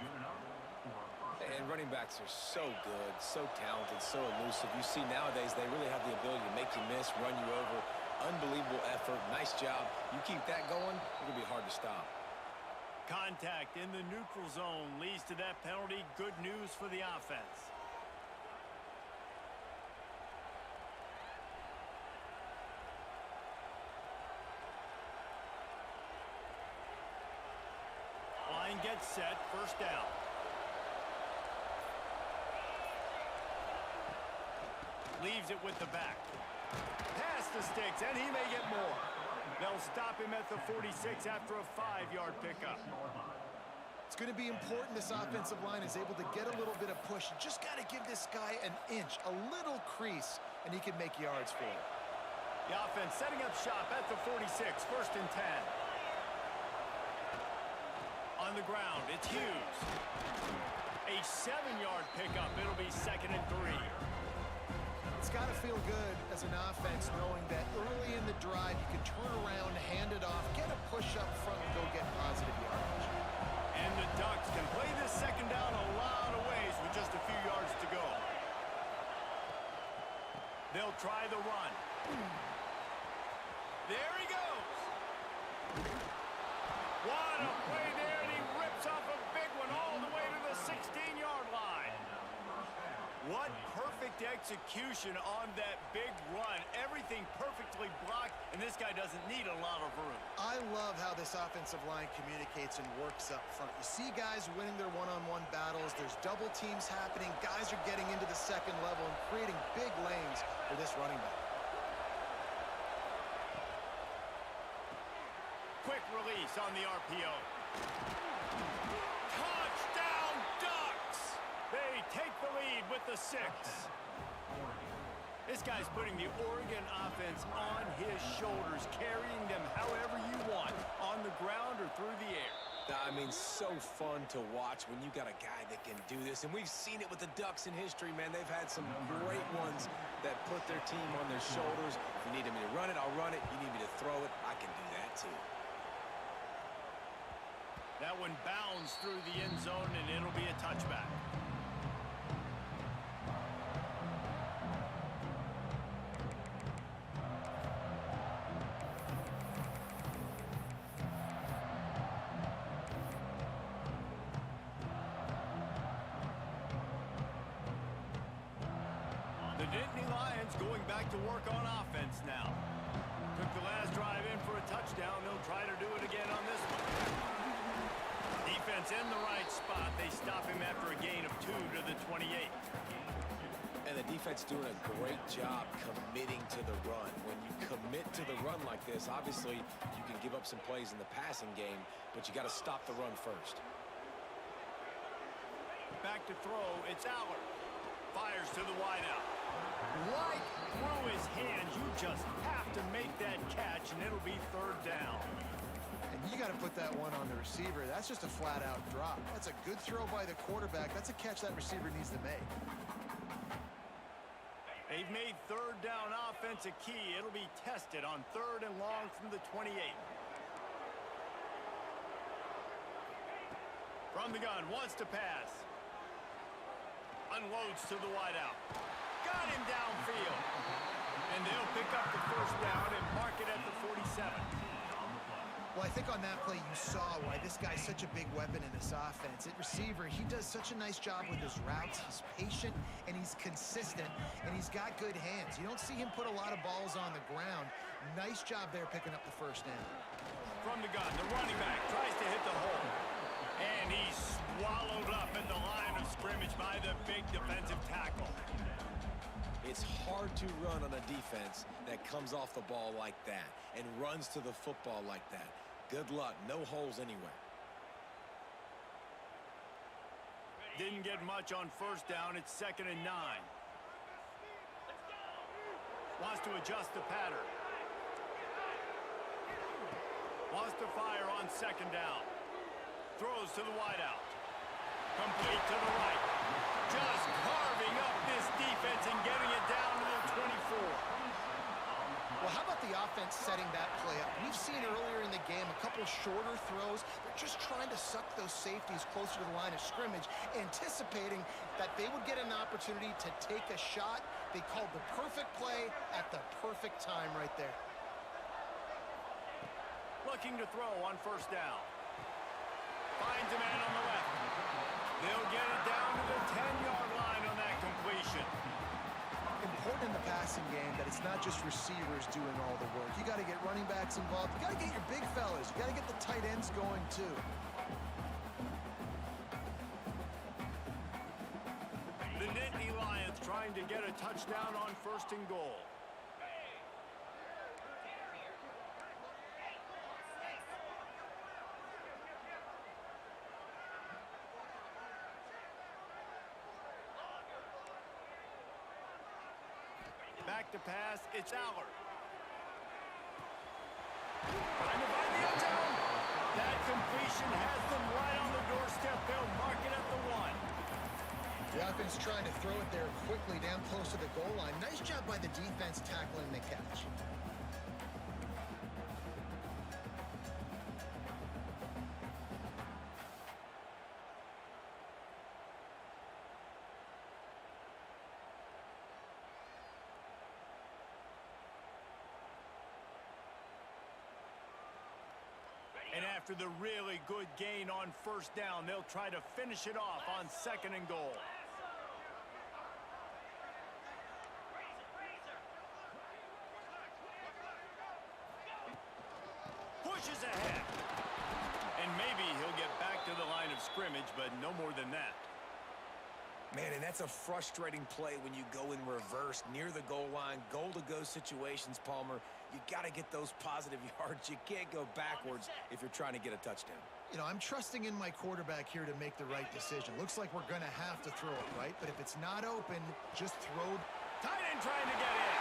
Speaker 2: And running backs are so good, so talented, so elusive. You see nowadays they really have the ability to make you miss, run you over. Unbelievable effort. Nice job. You keep that going, it's going to be hard to stop.
Speaker 1: Contact in the neutral zone leads to that penalty. Good news for the offense. Line gets set, first down. Leaves it with the back. Past the sticks, and he may get more. They'll stop him at the 46 after a 5-yard pickup.
Speaker 3: It's going to be important this offensive line is able to get a little bit of push. Just got to give this guy an inch, a little crease, and he can make yards for it.
Speaker 1: The offense setting up shop at the 46, first and 10. On the ground, it's Hughes. A 7-yard pickup. It'll be second and 3.
Speaker 3: It's got to feel good as an offense knowing that early in the drive you can turn around, hand it off, get a push up front, and go get positive yardage.
Speaker 1: And the Ducks can play this second down a lot of ways with just a few yards to go. They'll try the run. There he goes. What a play there, and he rips off a big one all the way to the 16-yard line. What perfect execution on that big run. Everything perfectly blocked, and this guy doesn't need a lot of room.
Speaker 3: I love how this offensive line communicates and works up front. You see guys winning their one-on-one battles. There's double teams happening. Guys are getting into the second level and creating big lanes for this running back.
Speaker 1: Quick release on the RPO. Touchdown, Ducks! They take the lead with the 6. This guy's putting the Oregon offense on his shoulders, carrying them however you want, on the ground or through the air.
Speaker 2: I mean, so fun to watch when you got a guy that can do this. And we've seen it with the Ducks in history, man. They've had some great ones that put their team on their shoulders. If you need me to run it, I'll run it. You need me to throw it, I can do that too.
Speaker 1: That That one bounds through the end zone, and it'll be a touchback. The Dynasty Lions going back to work on offense now. Took the last drive in for a touchdown. They'll try to do it again on this one. Defense in the right spot. They stop him after a gain of 2 to the 28.
Speaker 2: And the defense doing a great job committing to the run. When you commit to the run like this, obviously you can give up some plays in the passing game, but you got to stop the run first.
Speaker 1: Back to throw. It's Aller. Fires to the wideout. Right through his hands. You just have to make that catch, and it'll be 3rd down.
Speaker 3: And you got to put that one on the receiver. That's just a flat-out drop. That's a good throw by the quarterback. That's a catch that receiver needs to make.
Speaker 1: They've made 3rd down offense a key. It'll be tested on 3rd and long from the 28. From the gun, wants to pass. Unloads to the wideout. Got him downfield. And they'll pick up the 1st down and mark it at the 47.
Speaker 3: Well, I think on that play you saw why this guy's such a big weapon in this offense. At receiver, he does such a nice job with his routes. He's patient, and he's consistent, and he's got good hands. You don't see him put a lot of balls on the ground. Nice job there picking up the 1st down.
Speaker 1: From the gun, the running back tries to hit the hole. And he's swallowed up at the line of scrimmage by the big defensive tackle.
Speaker 2: It's hard to run on a defense that comes off the ball like that and runs to the football like that. Good luck. No holes anywhere.
Speaker 1: Didn't get much on 1st down. It's 2nd and 9. Wants to adjust the pattern. Wants to fire on 2nd down. Throws to the wideout. Complete to the right. Just carving up this defense and getting it down to the 24.
Speaker 3: Well, how about the offense setting that play up? We've seen earlier in the game a couple shorter throws. They're just trying to suck those safeties closer to the line of scrimmage, anticipating that they would get an opportunity to take a shot. They called the perfect play at the perfect time right there.
Speaker 1: Looking to throw on 1st down. Finds a man on the left. They'll get it down to the 10-yard line on that completion.
Speaker 3: Important in the passing game that it's not just receivers doing all the work. You got to get running backs involved. You got to get your big fellas. You got to get the tight ends going too.
Speaker 1: The Dynasty Lions trying to get a touchdown on 1st and goal. Back to pass, it's Aller. Trying to find the end zone. That completion has them right on the doorstep. They'll mark it at the 1.
Speaker 3: The offense trying to throw it there quickly down close to the goal line. Nice job by the defense tackling the catch.
Speaker 1: And after the really good gain on 1st down, they'll try to finish it off on 2nd and goal. Pushes ahead. And maybe he'll get back to the line of scrimmage, but no more than that.
Speaker 2: Man, and that's a frustrating play when you go in reverse near the goal line, goal-to-go situations, Palmer. You got to get those positive yards. You can't go backwards if you're trying to get a touchdown.
Speaker 3: You know, I'm trusting in my quarterback here to make the right decision. Looks like we're going to have to throw it, right? But if it's not open, just throw.
Speaker 1: Tight end trying to get in.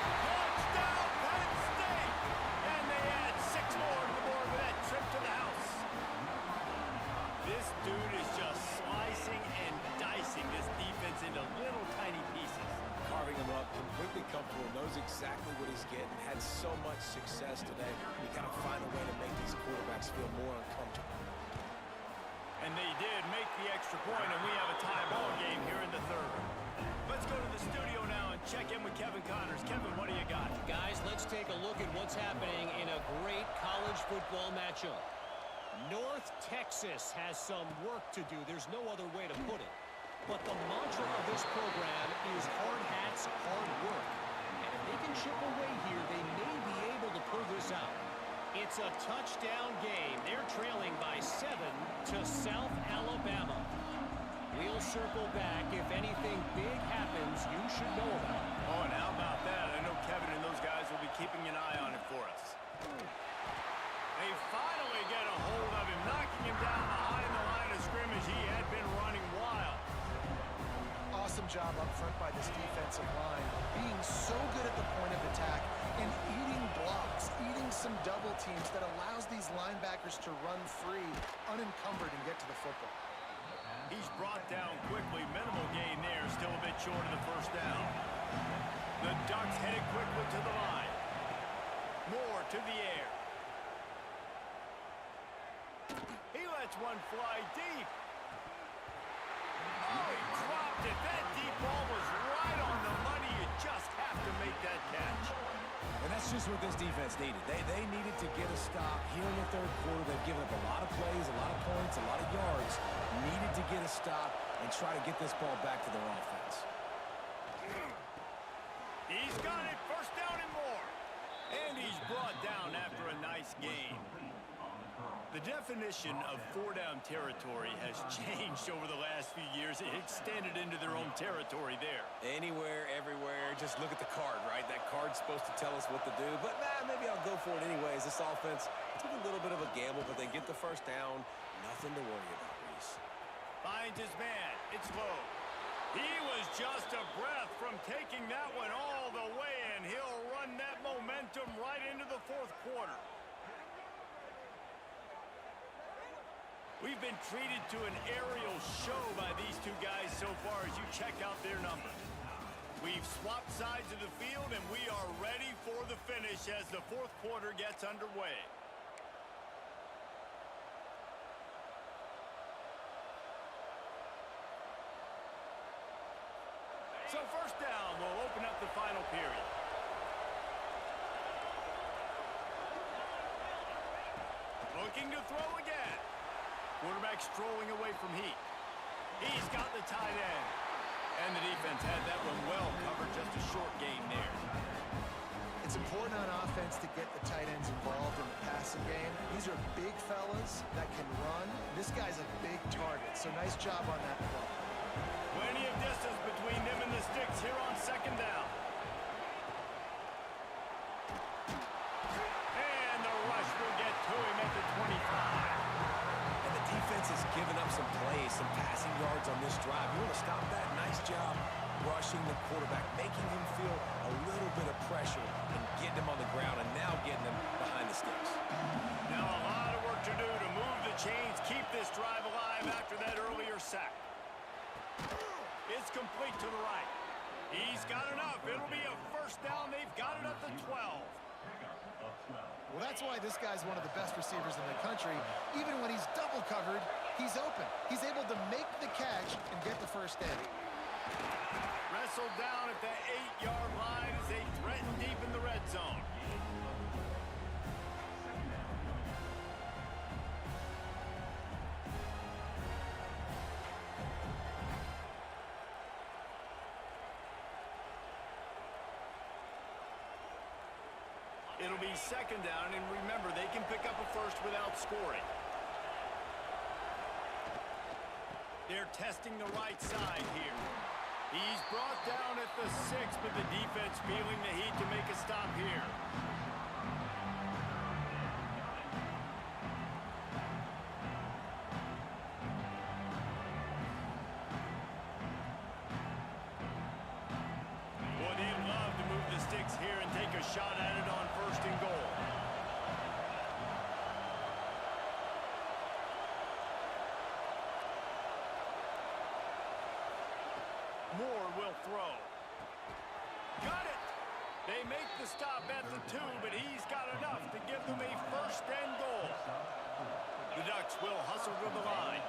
Speaker 1: Touchdown, Penn State! And they add 6 more to the board with that trip to the house. This dude is just slicing and dicing this defense into little tiny pieces.
Speaker 2: Carving him up, completely comfortable, knows exactly what he's getting, had so much success today. You got to find a way to make these quarterbacks feel more uncomfortable.
Speaker 1: And they did make the extra point, and we have a tie ball game here in the third. Let's go to the studio now and check in with Kevin Connors. Kevin, what do you got?
Speaker 4: Guys, let's take a look at what's happening in a great college football matchup. North Texas has some work to do. There's no other way to put it. But the mantra of this program is hard hats, hard work. And if they can chip away here, they may be able to pull this out. It's a touchdown game. They're trailing by 7 to South Alabama. We'll circle back. If anything big happens, you should know about it.
Speaker 1: Oh, and how about that? I know Kevin and those guys will be keeping an eye on it for us. They finally get a hold of him, knocking him down behind the line of scrimmage. He had been running wild.
Speaker 3: Awesome job up front by this defensive line, being so good at the point of attack and eating blocks, eating some double teams that allows these linebackers to run free, unencumbered, and get to the football.
Speaker 1: He's brought down quickly. Minimal gain there. Still a bit short of the first down. The Ducks headed quickly to the line. Moore to the air. He lets one fly deep. Oh, he dropped it. That deep ball was right on the money. You just have to make that catch.
Speaker 2: And that's just what this defense needed. They needed to get a stop here in the third quarter. They've given up a lot of plays, a lot of points, a lot of yards. Needed to get a stop and try to get this ball back to their offense.
Speaker 1: He's got it. First down and more. And he's brought down after a nice gain. The definition of four-down territory has changed over the last few years. It extended into their own territory there.
Speaker 2: Anywhere, everywhere. Just look at the card, right? That card's supposed to tell us what to do. But maybe I'll go for it anyways. This offense took a little bit of a gamble, but they get the first down. Nothing to worry about, Reese.
Speaker 1: Finds his man. It's low. He was just a breath from taking that one all the way, and he'll run that momentum right into the fourth quarter. We've been treated to an aerial show by these two guys so far as you check out their numbers. We've swapped sides of the field, and we are ready for the finish as the fourth quarter gets underway. So first down will open up the final period. Looking to throw again. Quarterback strolling away from heat. He's got the tight end. And the defense had that one well covered, just a short gain there.
Speaker 3: It's important on offense to get the tight ends involved in the passing game. These are big fellas that can run. This guy's a big target, so nice job on that play.
Speaker 1: Plenty of distance between them and the sticks here on second down. And the rush will get to him at the 25.
Speaker 2: Defense has given up some plays, some passing yards on this drive. You want to stop that? Nice job rushing the quarterback, making him feel a little bit of pressure and getting him on the ground and now getting him behind the sticks.
Speaker 1: Now a lot of work to do to move the chains, keep this drive alive after that earlier sack. It's complete to the right. He's got enough. It'll be a first down. They've got it at the 12.
Speaker 3: Well, that's why this guy's one of the best receivers in the country. Even when he's double covered, he's open. He's able to make the catch and get the first down.
Speaker 1: Wrestled down at the 8-yard line as they threaten deep in the red zone. It'll be second down, and remember, they can pick up a first without scoring. They're testing the right side here. He's brought down at the 6, but the defense feeling the heat to make a stop here. Boy, they'd love to move the sticks here and take a shot at it on first and goal. Moore will throw. Got it! They make the stop at the 2, but he's got enough to give them a first and goal. The Ducks will hustle to the line.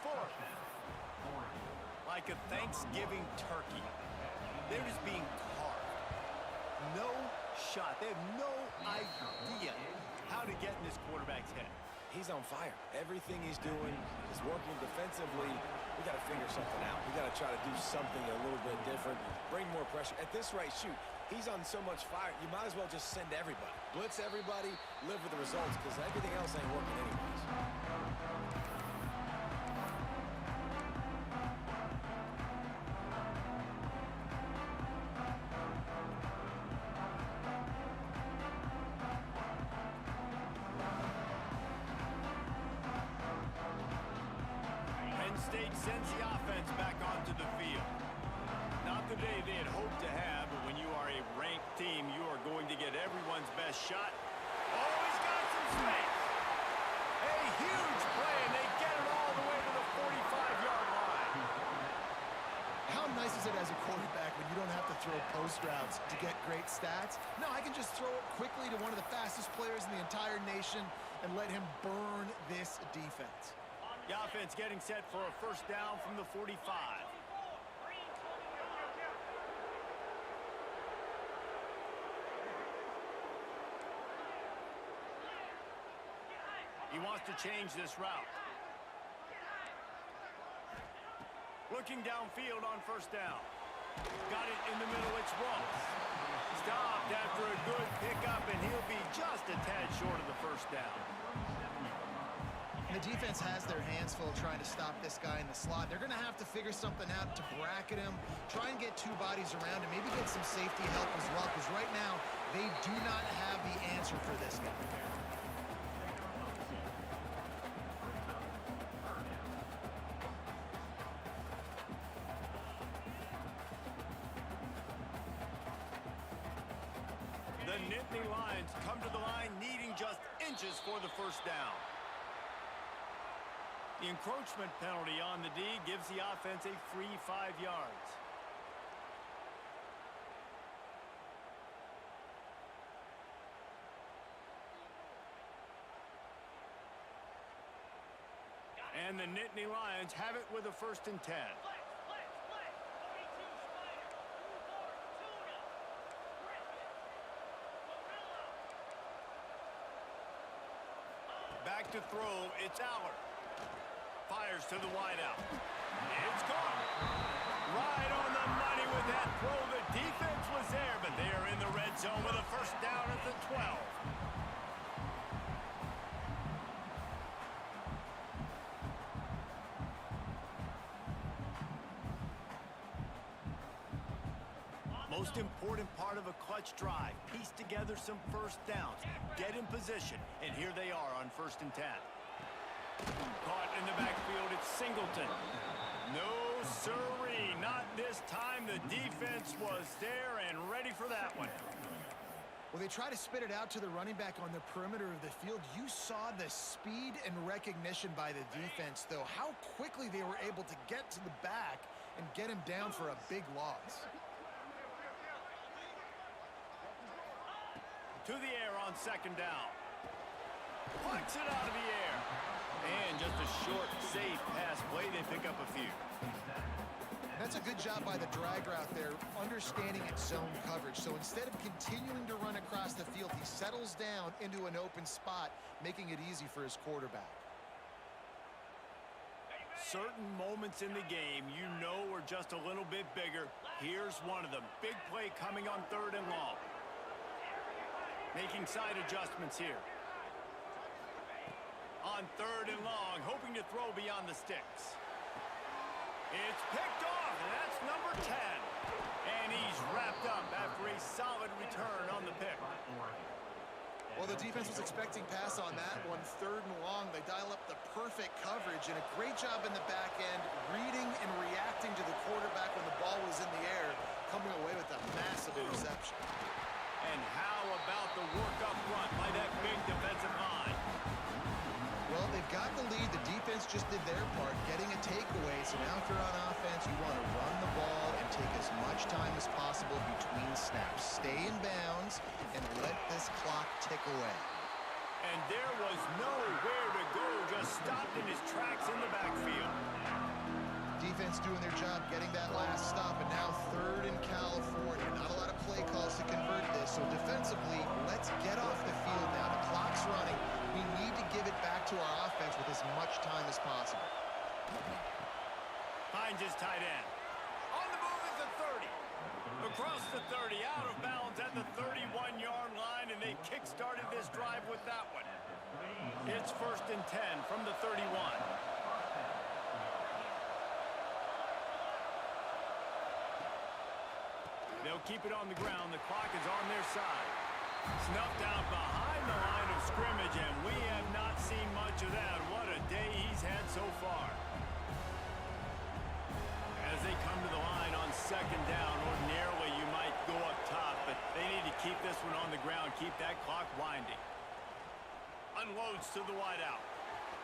Speaker 1: fourth. Like a Thanksgiving turkey. They're just being carved. No shot. They have no idea how to get in this quarterback's head.
Speaker 2: He's on fire. Everything he's doing is working defensively. We got to figure something out. We got to try to do something a little bit different, bring more pressure. At this rate, shoot, he's on so much fire, you might as well just send everybody. Blitz everybody, live with the results, because everything else ain't working anyways.
Speaker 1: State sends the offense back onto the field. Not the day they had hoped to have, but when you are a ranked team, you are going to get everyone's best shot. Oh, he's got some space. A huge play, and they get it all the way to the 45-yard line.
Speaker 3: How nice is it as a quarterback when you don't have to throw post routes to get great stats? No, I can just throw it quickly to one of the fastest players in the entire nation and let him burn this defense.
Speaker 1: The offense getting set for a first down from the 45. He wants to change this route. Looking downfield on first down. Got it in the middle, it's Ross. Stopped after a good pickup, and he'll be just a tad short of the first down.
Speaker 3: The defense has their hands full trying to stop this guy in the slot. They're going to have to figure something out to bracket him, try and get two bodies around him, maybe get some safety help as well, because right now they do not have the answer for this guy.
Speaker 1: The Nittany Lions come to the line needing just inches for the first down. The encroachment penalty on the D gives the offense a free 5 yards. And the Nittany Lions have it with a 1st and 10. Back to throw, it's Allard. Fires to the wideout. It's gone. Right on the money with that throw. The defense was there, but they are in the red zone with a first down at the 12. Most important part of a clutch drive. Piece together some first downs. Get in position. And here they are on 1st and 10. Caught in the backfield, it's Singleton. No siree, not this time. The defense was there and ready for that one.
Speaker 3: Well, they try to spit it out to the running back on the perimeter of the field. You saw the speed and recognition by the defense, though. How quickly they were able to get to the back and get him down for a big loss.
Speaker 1: To the air on 2nd down. Puts it out of the air. And just a short, safe pass play. They pick up a few.
Speaker 3: That's a good job by the drag route there, understanding its zone coverage. So instead of continuing to run across the field, he settles down into an open spot, making it easy for his quarterback.
Speaker 1: Certain moments in the game you know are just a little bit bigger. Here's one of them. Big play coming on 3rd and long. Making side adjustments here. On 3rd and long, hoping to throw beyond the sticks. It's picked off, and that's number 10. And he's wrapped up after a solid return on the pick.
Speaker 3: Well, the defense was expecting pass on that one. 3rd and long, they dial up the perfect coverage, and a great job in the back end, reading and reacting to the quarterback when the ball was in the air, coming away with a massive interception.
Speaker 1: And how about the work up front by that big defensive line?
Speaker 3: Well, they've got the lead. The defense just did their part, getting a takeaway. So now if you're on offense, you want to run the ball and take as much time as possible between snaps. Stay in bounds and let this clock tick away.
Speaker 1: And there was nowhere to go, just stopped in his tracks in the backfield.
Speaker 3: Defense doing their job, getting that last stop, and now 3rd in California. Not a lot of play calls to convert this, so defensively, let's get off the field now. The clock's running. We need to give it back to our offense with as much time as possible.
Speaker 1: Finds his tight end. On the move is the 30. Across the 30, out of bounds at the 31-yard line, and they kick-started this drive with that one. It's 1st and 10 from the 31. They'll keep it on the ground. The clock is on their side. Snuffed out behind the line of scrimmage, and we have not seen much of that. What a day he's had so far. As they come to the line on 2nd down, ordinarily you might go up top, but they need to keep this one on the ground, keep that clock winding. Unloads to the wideout.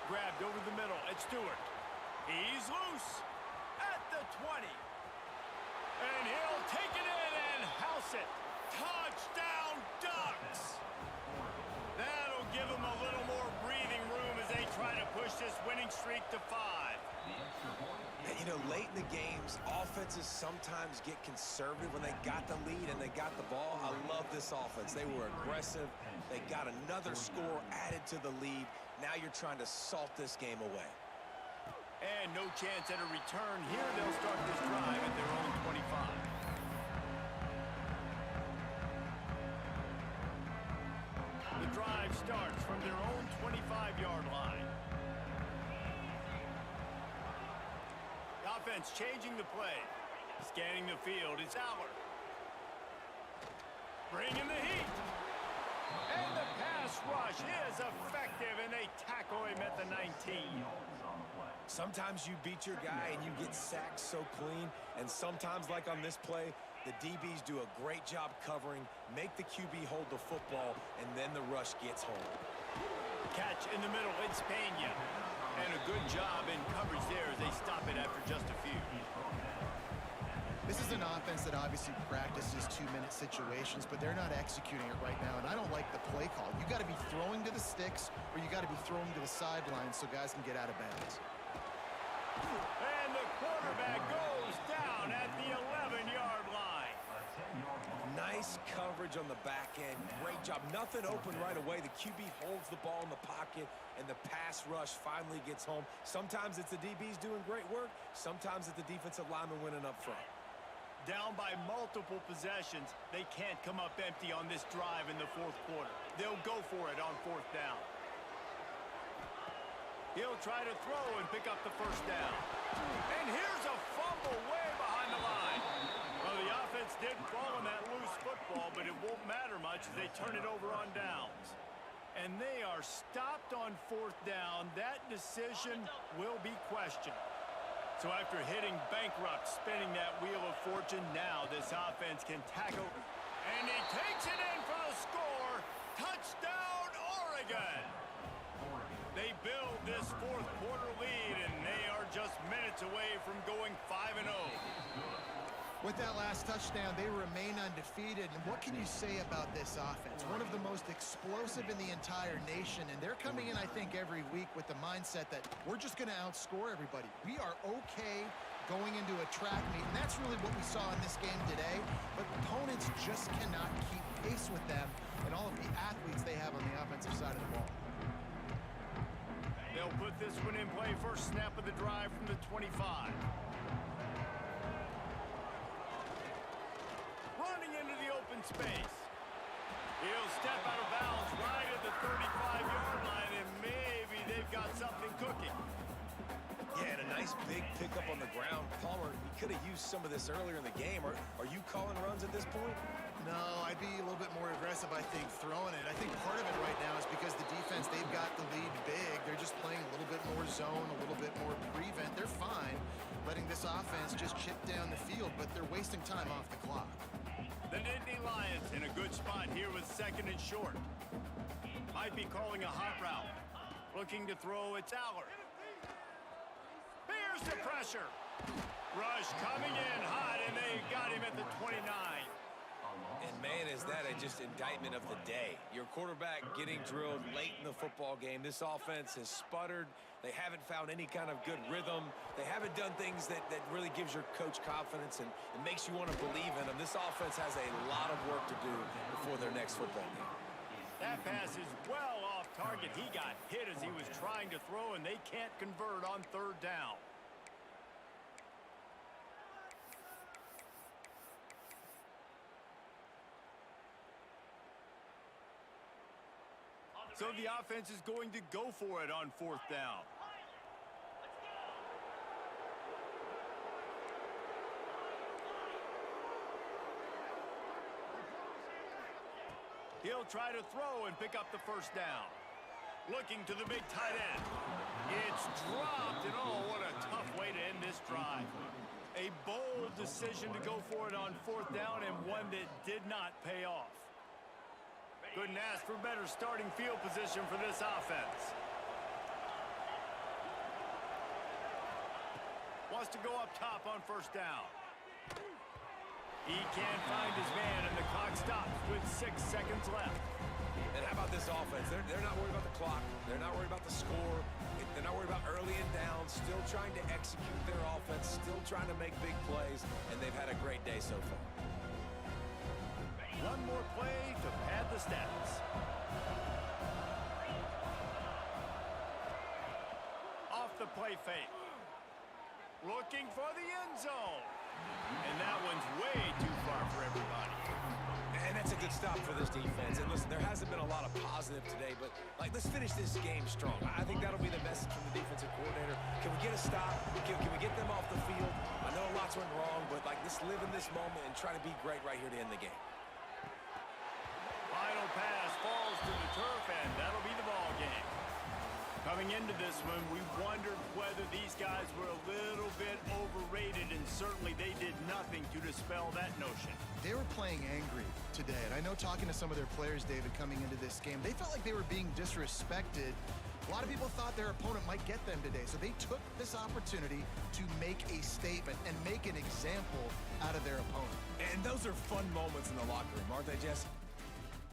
Speaker 1: Grabbed over the middle. It's Stewart. He's loose at the 20. And he'll take it in and house it. Touchdown, Ducks! That'll give them a little more breathing room as they try to push this winning streak to 5.
Speaker 2: And, you know, late in the games, offenses sometimes get conservative when they got the lead and they got the ball. I love this offense. They were aggressive. They got another score added to the lead. Now you're trying to salt this game away.
Speaker 1: And no chance at a return here. They'll start this drive at their own 25. The drive starts from their own 25-yard line. The offense changing the play. Scanning the field, it's Allard. Bringing the heat. And the pass rush is effective, and they tackle him at the 19.
Speaker 2: Sometimes you beat your guy and you get sacked so clean, and sometimes, like on this play, the DBs do a great job covering, make the QB hold the football, and then the rush gets home.
Speaker 1: Catch in the middle, it's Pena. And a good job in coverage there as they stop it after just a few.
Speaker 3: This is an offense that obviously practices 2-minute situations, but they're not executing it right now, and I don't like the play call. You got to be throwing to the sticks, or you got to be throwing to the sidelines so guys can get out of bounds.
Speaker 1: And the quarterback goes down at the 11-yard line.
Speaker 2: Nice coverage on the back end. Great job. Nothing open right away. The QB holds the ball in the pocket, and the pass rush finally gets home. Sometimes it's the DBs doing great work. Sometimes it's the defensive lineman winning up front.
Speaker 1: Down by multiple possessions, they can't come up empty on this drive in the 4th quarter. They'll go for it on 4th down. He'll try to throw and pick up the 1st down. And here's a fumble way behind the line. Well, the offense did fall on that loose football, but it won't matter much as they turn it over on downs. And they are stopped on 4th down. That decision will be questioned. So after hitting bankrupt, spinning that wheel of fortune, now this offense can tackle. And he takes it in for the score. Touchdown, Oregon! They build this 4th quarter lead, and they are just minutes away from going 5-0.
Speaker 3: With that last touchdown, they remain undefeated. And what can you say about this offense? One of the most explosive in the entire nation. And they're coming in, I think, every week with the mindset that we're just going to outscore everybody. We are okay going into a track meet. And that's really what we saw in this game today. But opponents just cannot keep pace with them and all of the athletes they have on the offensive side of the ball.
Speaker 1: They'll put this one in play. First snap of the drive from the 25. Running into the open space. He'll step out of bounds right at the 35-yard line, and maybe they've got something cooking.
Speaker 2: Yeah, and a nice big pickup on the ground. Palmer, you could have used some of this earlier in the game. Are you calling runs at this point?
Speaker 3: No, I'd be a little bit more aggressive, I think, throwing it. I think part of it right now is because the defense, they've got the lead big. They're just playing a little bit more zone, a little bit more prevent. They're fine letting this offense just chip down the field, but they're wasting time off the clock.
Speaker 1: The Nittany Lions in a good spot here with 2nd and short. Might be calling a hot route. Looking to throw, it's Allard. Here's the pressure. Rush coming in hot, and they got him at the 29.
Speaker 2: And, man, is that a just indictment of the day. Your quarterback getting drilled late in the football game. This offense has sputtered. They haven't found any kind of good rhythm. They haven't done things that really gives your coach confidence and it makes you want to believe in them. This offense has a lot of work to do before their next football game.
Speaker 1: That pass is well off target. He got hit as he was trying to throw, and they can't convert on third down. So the offense is going to go for it on fourth down. He'll try to throw and pick up the first down. Looking to the big tight end. It's dropped, and oh, what a tough way to end this drive. A bold decision to go for it on fourth down, and one that did not pay off. Couldn't ask for better starting field position for this offense. Wants to go up top on first down. He can't find his man, and the clock stops with 6 seconds left.
Speaker 2: And how about this offense? They're not worried about the clock. They're not worried about the score. They're not worried about early and down. Still trying to execute their offense. Still trying to make big plays. And they've had a great day so far.
Speaker 1: One more play to pad the stats. Off the play fake. Looking for the end zone. And that one's way too far for everybody.
Speaker 2: And that's a good stop for this defense. And listen, there hasn't been a lot of positive today, but let's finish this game strong. I think that'll be the message from the defensive coordinator. Can we get a stop? Can we get them off the field? I know lots went wrong, but let's live in this moment and try to be great right here to end the game.
Speaker 1: Final pass falls to the turf, and that'll be the ball game. Coming into this one, we wondered whether these guys were a little bit overrated, and certainly they did nothing to dispel that notion.
Speaker 3: They were playing angry today, and I know talking to some of their players, David, coming into this game, they felt like they were being disrespected. A lot of people thought their opponent might get them today, so they took this opportunity to make a statement and make an example out of their opponent.
Speaker 2: And those are fun moments in the locker room, aren't they, Jesse?